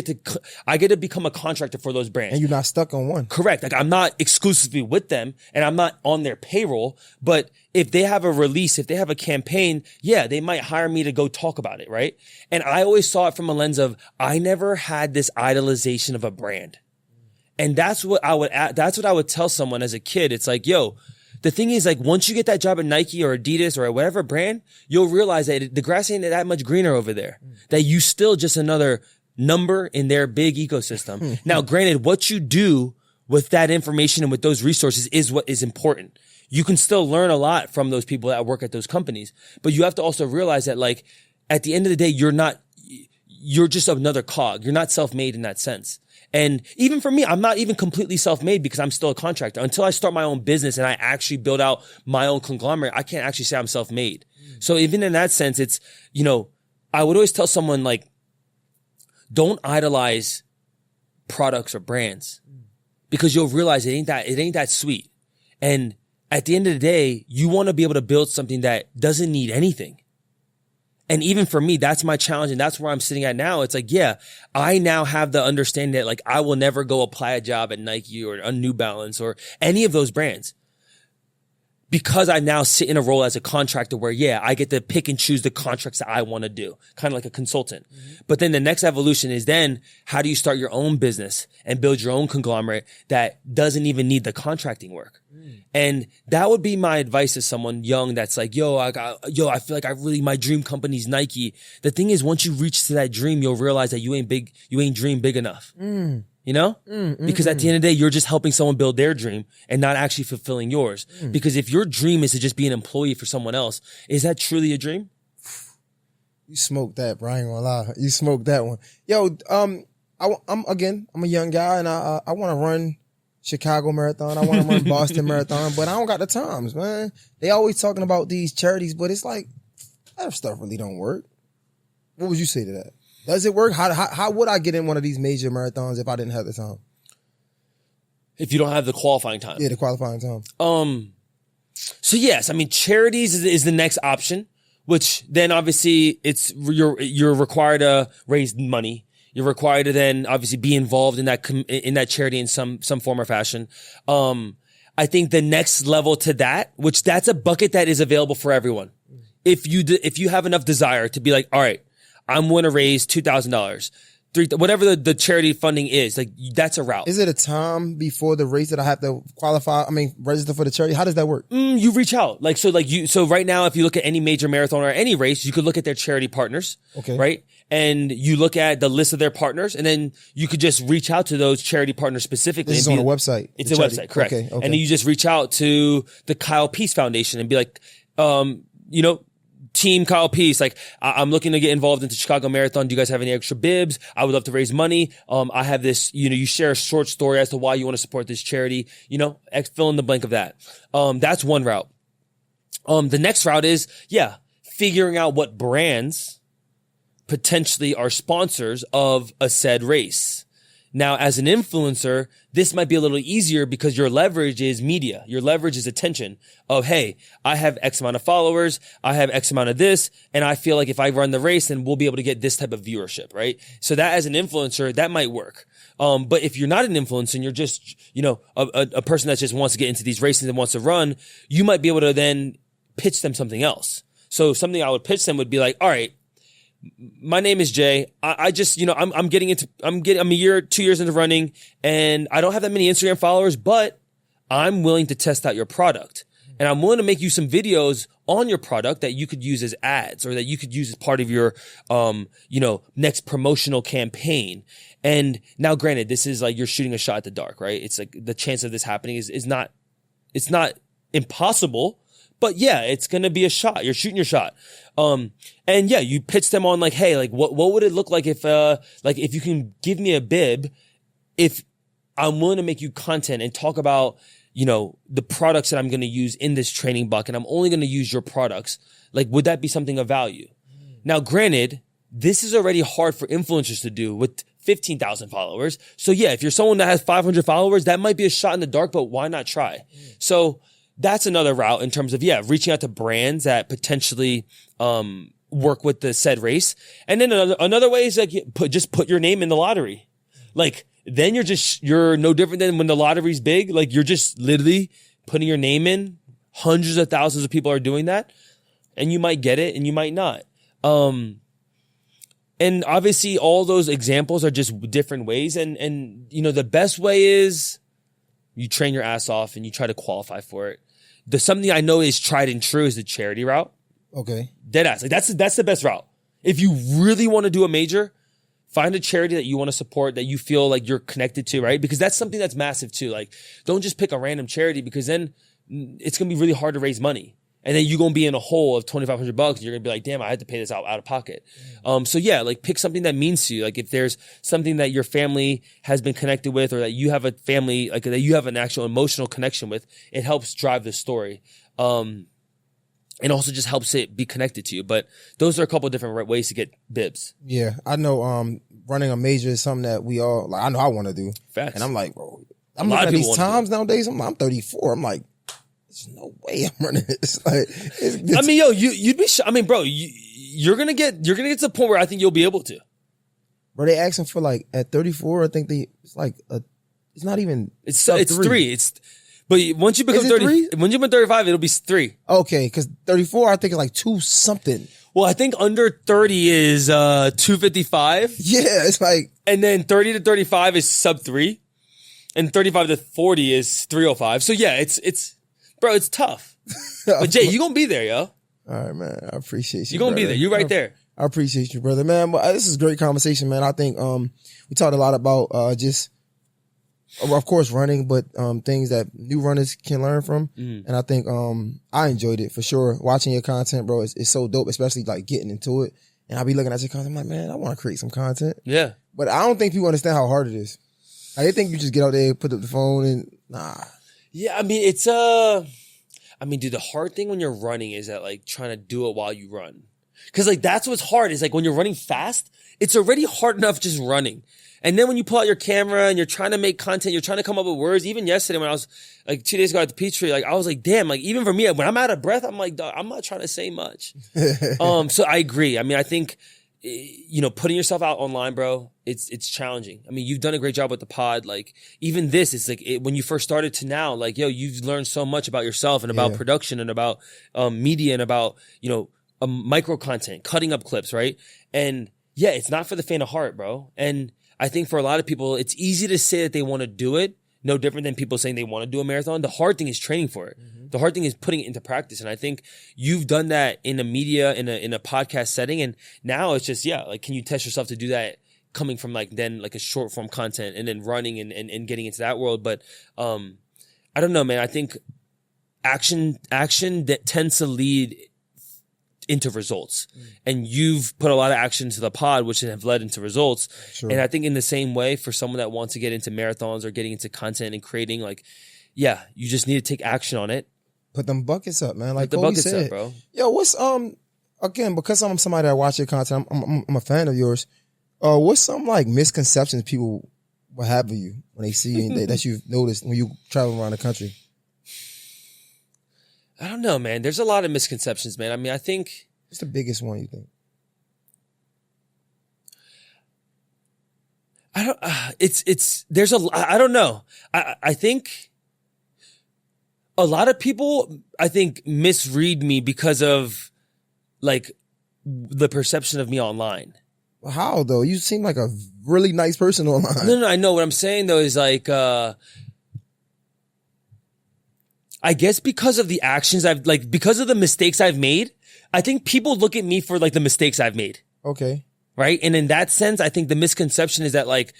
get to become a contractor for those brands. And you're not stuck on one. Correct. Like I'm not exclusively with them and I'm not on their payroll, but if they have a release, if they have a campaign, they might hire me to go talk about it, right? And I always saw it from a lens of I never had this idolization of a brand. And that's what I would tell someone as a kid. It's like, the thing is, like, once you get that job at Nike or Adidas or whatever brand, you'll realize that the grass ain't that much greener over there. That you still just another number in their big ecosystem. Now, granted, what you do with that information and with those resources is what is important. You can still learn a lot from those people that work at those companies, but you have to also realize that, like, at the end of the day, you're just another cog. You're not self-made in that sense. And even for me, I'm not even completely self-made because I'm still a contractor. Until I start my own business and I actually build out my own conglomerate, I can't actually say I'm self-made. So even in that sense, it's, I would always tell someone like, don't idolize products or brands because you'll realize it ain't that sweet. And at the end of the day, you want to be able to build something that doesn't need anything. And even for me, that's my challenge. And that's where I'm sitting at now. It's like, I now have the understanding that like, I will never go apply a job at Nike or a New Balance or any of those brands because I now sit in a role as a contractor where, I get to pick and choose the contracts that I want to do, kind of like a consultant. But then the next evolution is then how do you start your own business and build your own conglomerate that doesn't even need the contracting work? And that would be my advice to someone young that's like, I feel like my dream company's Nike. The thing is, once you reach to that dream, you'll realize that you ain't dream big enough. Because at the end of the day, you're just helping someone build their dream and not actually fulfilling yours. Because if your dream is to just be an employee for someone else, is that truly a dream? You smoked that, bro. I ain't gonna lie. You smoked that one. I'm a young guy and I want to run Chicago Marathon. I want to run Boston Marathon, but I don't got the times, man. They always talking about these charities, but it's like, that stuff really don't work. What would you say to that? Does it work? How would I get in one of these major marathons if I didn't have the time? If you don't have the qualifying time. Yeah, the qualifying time. So yes, I mean, charities is the next option, which then obviously you're required to raise money. You're required to then obviously be involved in that charity in some form or fashion. I think the next level to that, which that's a bucket that is available for everyone. If you have enough desire to be like, all right, I'm going to raise $2,000 whatever the charity funding is, like that's a route. Is it a time before the race that I have to register for the charity? How does that work? You reach out. So right now, if you look at any major marathon or any race, you could look at their charity partners. Okay. Right. And you look at the list of their partners, and then you could just reach out to those charity partners specifically. This is on a website. It's a website, correct. Okay. And then you just reach out to the Kyle Peace Foundation and be like, Team Kyle Peace, like I'm looking to get involved into Chicago Marathon. Do you guys have any extra bibs? I would love to raise money. I have this, you share a short story as to why you want to support this charity, fill in the blank of that. That's one route. The next route is, figuring out what brands potentially are sponsors of a said race. Now, as an influencer, this might be a little easier because your leverage is media. Your leverage is attention of, hey, I have X amount of followers. I have X amount of this. And I feel like if I run the race, then we'll be able to get this type of viewership, right? So that as an influencer, that might work. But if you're not an influencer and you're just, a person that just wants to get into these races and wants to run, you might be able to then pitch them something else. So something I would pitch them would be like, all right, my name is Jay. I just, I'm a year, 2 years into running, and I don't have that many Instagram followers, but I'm willing to test out your product. And I'm willing to make you some videos on your product that you could use as ads or that you could use as part of your, next promotional campaign. And now granted, this is like you're shooting a shot at the dark, right? It's like the chance of this happening is not impossible. But yeah, it's going to be a shot. You're shooting your shot. You pitch them on like, hey, like what would it look like if you can give me a bib, if I'm willing to make you content and talk about, the products that I'm going to use in this training buck, and I'm only going to use your products. Like, would that be something of value? Now, granted, this is already hard for influencers to do with 15,000 followers. So yeah, if you're someone that has 500 followers, that might be a shot in the dark, but why not try? So that's another route in terms of, reaching out to brands that potentially work with the said race. And then another way is like just put your name in the lottery. Like then you're no different than when the lottery's big. Like you're just literally putting your name in. Hundreds of thousands of people are doing that. And you might get it and you might not. And obviously all those examples are just different ways. And the best way is you train your ass off and you try to qualify for it. Something I know is tried and true is the charity route. Okay. Dead ass. Like that's the best route. If you really want to do a major, find a charity that you want to support, that you feel like you're connected to, right? Because that's something that's massive too. Like don't just pick a random charity because then it's going to be really hard to raise money. And then you're going to be in a hole of $2,500 and you're going to be like, damn, I had to pay this out of pocket. Like pick something that means to you. Like if there's something that your family has been connected with or that you have a family, like that you have an actual emotional connection with, it helps drive the story. And also just helps it be connected to you. But those are a couple of different ways to get bibs. Yeah. I know, running a major is something that we all, like, I know I want to do. Facts. And I'm like, bro, I'm looking at these times nowadays. I'm 34. I'm like, there's no way I'm running this. Like, you'd be. Bro, you're gonna get to the point where I think you'll be able to. Bro, they asking for like at 34. I think it's like it's not even. It's 3. But once you become 30, when you become 35, it'll be 3. Okay, because 34, I think it's like 2 something. Well, I think under 30 is 255. Yeah, it's like, and then 30 to 35 is sub 3, and 35 to 40 is 305. So yeah, it's. Bro, it's tough. But Jay, you gonna be there, yo. All right, man. I appreciate you. You gonna be there. You right there. I appreciate you, brother, man. But this is a great conversation, man. I think we talked a lot about just, of course, running, but things that new runners can learn from. And I think I enjoyed it for sure. Watching your content, bro, it's so dope, especially like getting into it. And I'll be looking at your content, I'm like, man, I want to create some content. Yeah. But I don't think people understand how hard it is. Like, they think you just get out there, put up the phone, and nah. Yeah, it's dude, the hard thing when you're running is that like trying to do it while you run. Cause like that's what's hard is like when you're running fast, it's already hard enough just running. And then when you pull out your camera and you're trying to make content, you're trying to come up with words. Even yesterday when I was like 2 days ago at the Peachtree, like I was like, damn, like even for me, when I'm out of breath, I'm like, I'm not trying to say much. So I agree. I think, putting yourself out online, bro, it's challenging. You've done a great job with the pod. Like even this, it's like when you first started to now, like, yo, you've learned so much about yourself and about production and about media and about, micro content, cutting up clips, right? And yeah, it's not for the faint of heart, bro. And I think for a lot of people, it's easy to say that they want to do it. No different than people saying they want to do a marathon. The hard thing is training for it. Mm-hmm. The hard thing is putting it into practice. And I think you've done that in a media, in a podcast setting. And now it's just, yeah, like, can you test yourself to do that coming from like a short form content and then running and getting into that world. But, I don't know, man. I think action that tends to lead into results. And you've put a lot of action to the pod, which have led into results. Sure. And I think in the same way, for someone that wants to get into marathons or getting into content and creating, like, yeah, you just need to take action on it. Put them buckets up, man. Like Put the Kobe buckets said. up, bro. Yo, what's again, because I'm somebody that watch your content, I'm a fan of yours. What's some like misconceptions people will have of you when they see you that you've noticed when you travel around the country? I don't know, man. There's a lot of misconceptions, man. I mean, I think... What's the biggest one you think? I don't know. I think a lot of people, I think, misread me because of like the perception of me online. How though? You seem like a really nice person online. No, I know. What I'm saying though is like, I guess because of the actions because of the mistakes I've made, I think people look at me for like the mistakes I've made. Okay. Right. And in that sense, I think the misconception is that like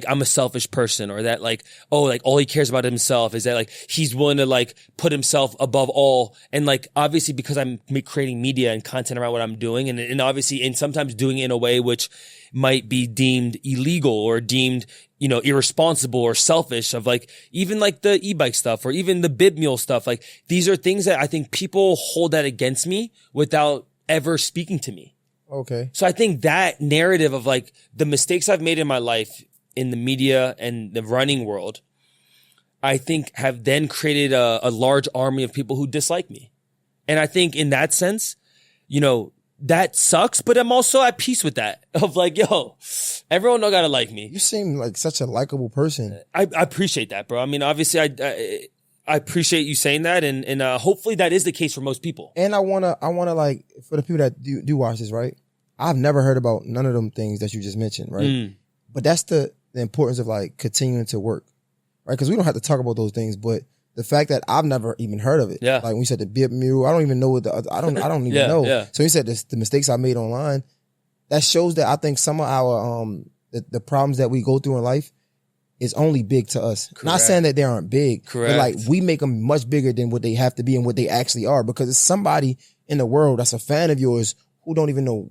I'm a selfish person, or that like, oh, like all he cares about himself, is that like he's willing to like put himself above all. And like, obviously because I'm creating media and content around what I'm doing, and obviously, and sometimes doing it in a way which might be deemed illegal or deemed, irresponsible or selfish, of like, even like the e-bike stuff or even the bib mule stuff. Like, these are things that I think people hold that against me without ever speaking to me. Okay. So I think that narrative of like the mistakes I've made in my life in the media and the running world, I think have then created a large army of people who dislike me. And I think in that sense, that sucks, but I'm also at peace with that, of like, yo, everyone don't gotta like me. You seem like such a likable person. I appreciate that, bro. I mean, obviously I appreciate you saying that, and hopefully that is the case for most people. And I wanna like, for the people that do watch this, right? I've never heard about none of them things that you just mentioned, right? But that's the importance of like continuing to work, right? Because we don't have to talk about those things, but the fact that I've never even heard of it. Yeah. Like when you said the bib mule, I don't even know what I don't even know. Yeah. So you said the mistakes I made online, that shows that I think some of our the problems that we go through in life is only big to us. Correct. Not saying that they aren't big. Correct. But like we make them much bigger than what they have to be and what they actually are, because it's somebody in the world that's a fan of yours who don't even know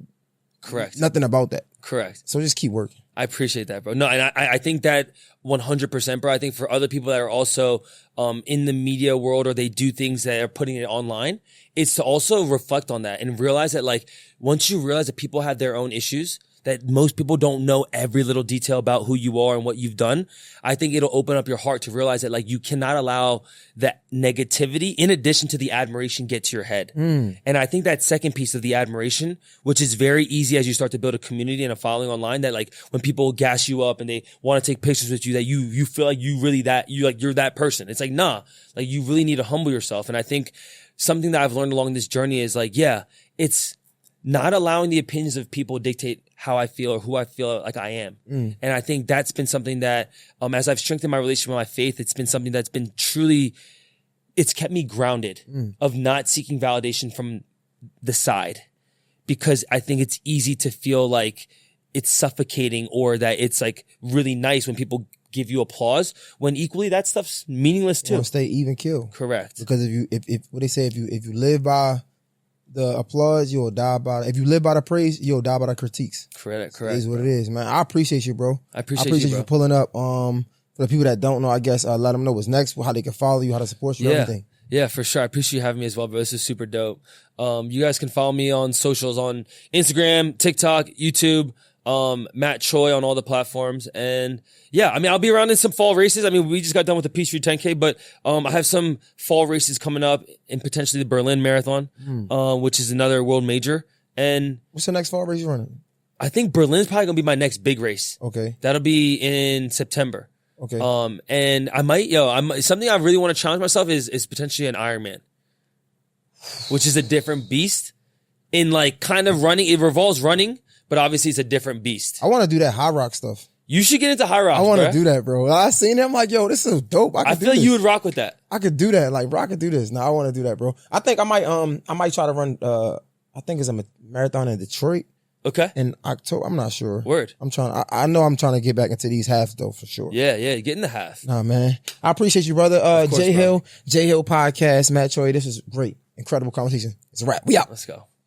Correct. nothing about that. Correct. So just keep working. I appreciate that, bro. No, and I think that 100%, bro. I think for other people that are also in the media world, or they do things that are putting it online, it's to also reflect on that and realize that, like, once you realize that people have their own issues, that most people don't know every little detail about who you are and what you've done, I think it'll open up your heart to realize that, like, you cannot allow that negativity, in addition to the admiration, get to your head. And I think that second piece of the admiration, which is very easy as you start to build a community and a following online, that like when people gas you up and they want to take pictures with you, that you feel like you're that person. It's like, nah, like you really need to humble yourself. And I think something that I've learned along this journey is like, yeah, it's not allowing the opinions of people dictate how I feel or who I feel like I am. And I think that's been something that, as I've strengthened my relationship with my faith, it's been something that's been truly, it's kept me grounded of not seeking validation from the side, because I think it's easy to feel like it's suffocating, or that it's like really nice when people give you applause, when equally that stuff's meaningless too. Stay even kill. Correct. Because if what they say, if you live by the applause, you'll die by if you live by the praise, you'll die by the critiques. Correct. It is what it is, man. I appreciate you, bro. I appreciate you, bro. for pulling up. For the people that don't know, I guess let them know what's next, how they can follow you, how to support you, everything. Yeah, for sure. I appreciate you having me as well, bro. This is super dope. You guys can follow me on socials, on Instagram, TikTok, YouTube, Matt Choi on all the platforms. And yeah, I mean, I'll be around in some fall races. I mean, we just got done with the Peachtree 10K, but I have some fall races coming up, and potentially the Berlin Marathon, which is another world major. And what's the next fall race you're running? I think Berlin's probably gonna be my next big race. Okay. That'll be in September. Okay. And I might, something I really want to challenge myself is potentially an Ironman, which is a different beast in like kind of running. It revolves running, but obviously it's a different beast. I want to do that high rock stuff. You should get into high rocks. I want to do that, bro. I seen him like, yo, this is dope. I feel like you would rock with that. I could do that. Like, bro, I could do this. No, I want to do that, bro. I think I might try to run, I think it's a marathon in Detroit. Okay. In October. I'm not sure. Word. I know I'm trying to get back into these halves though, for sure. Yeah, get in the half. Nah, man. I appreciate you, brother. J Hill Podcast, Matt Choi. This was great. Incredible conversation. It's a wrap. We out. Let's go.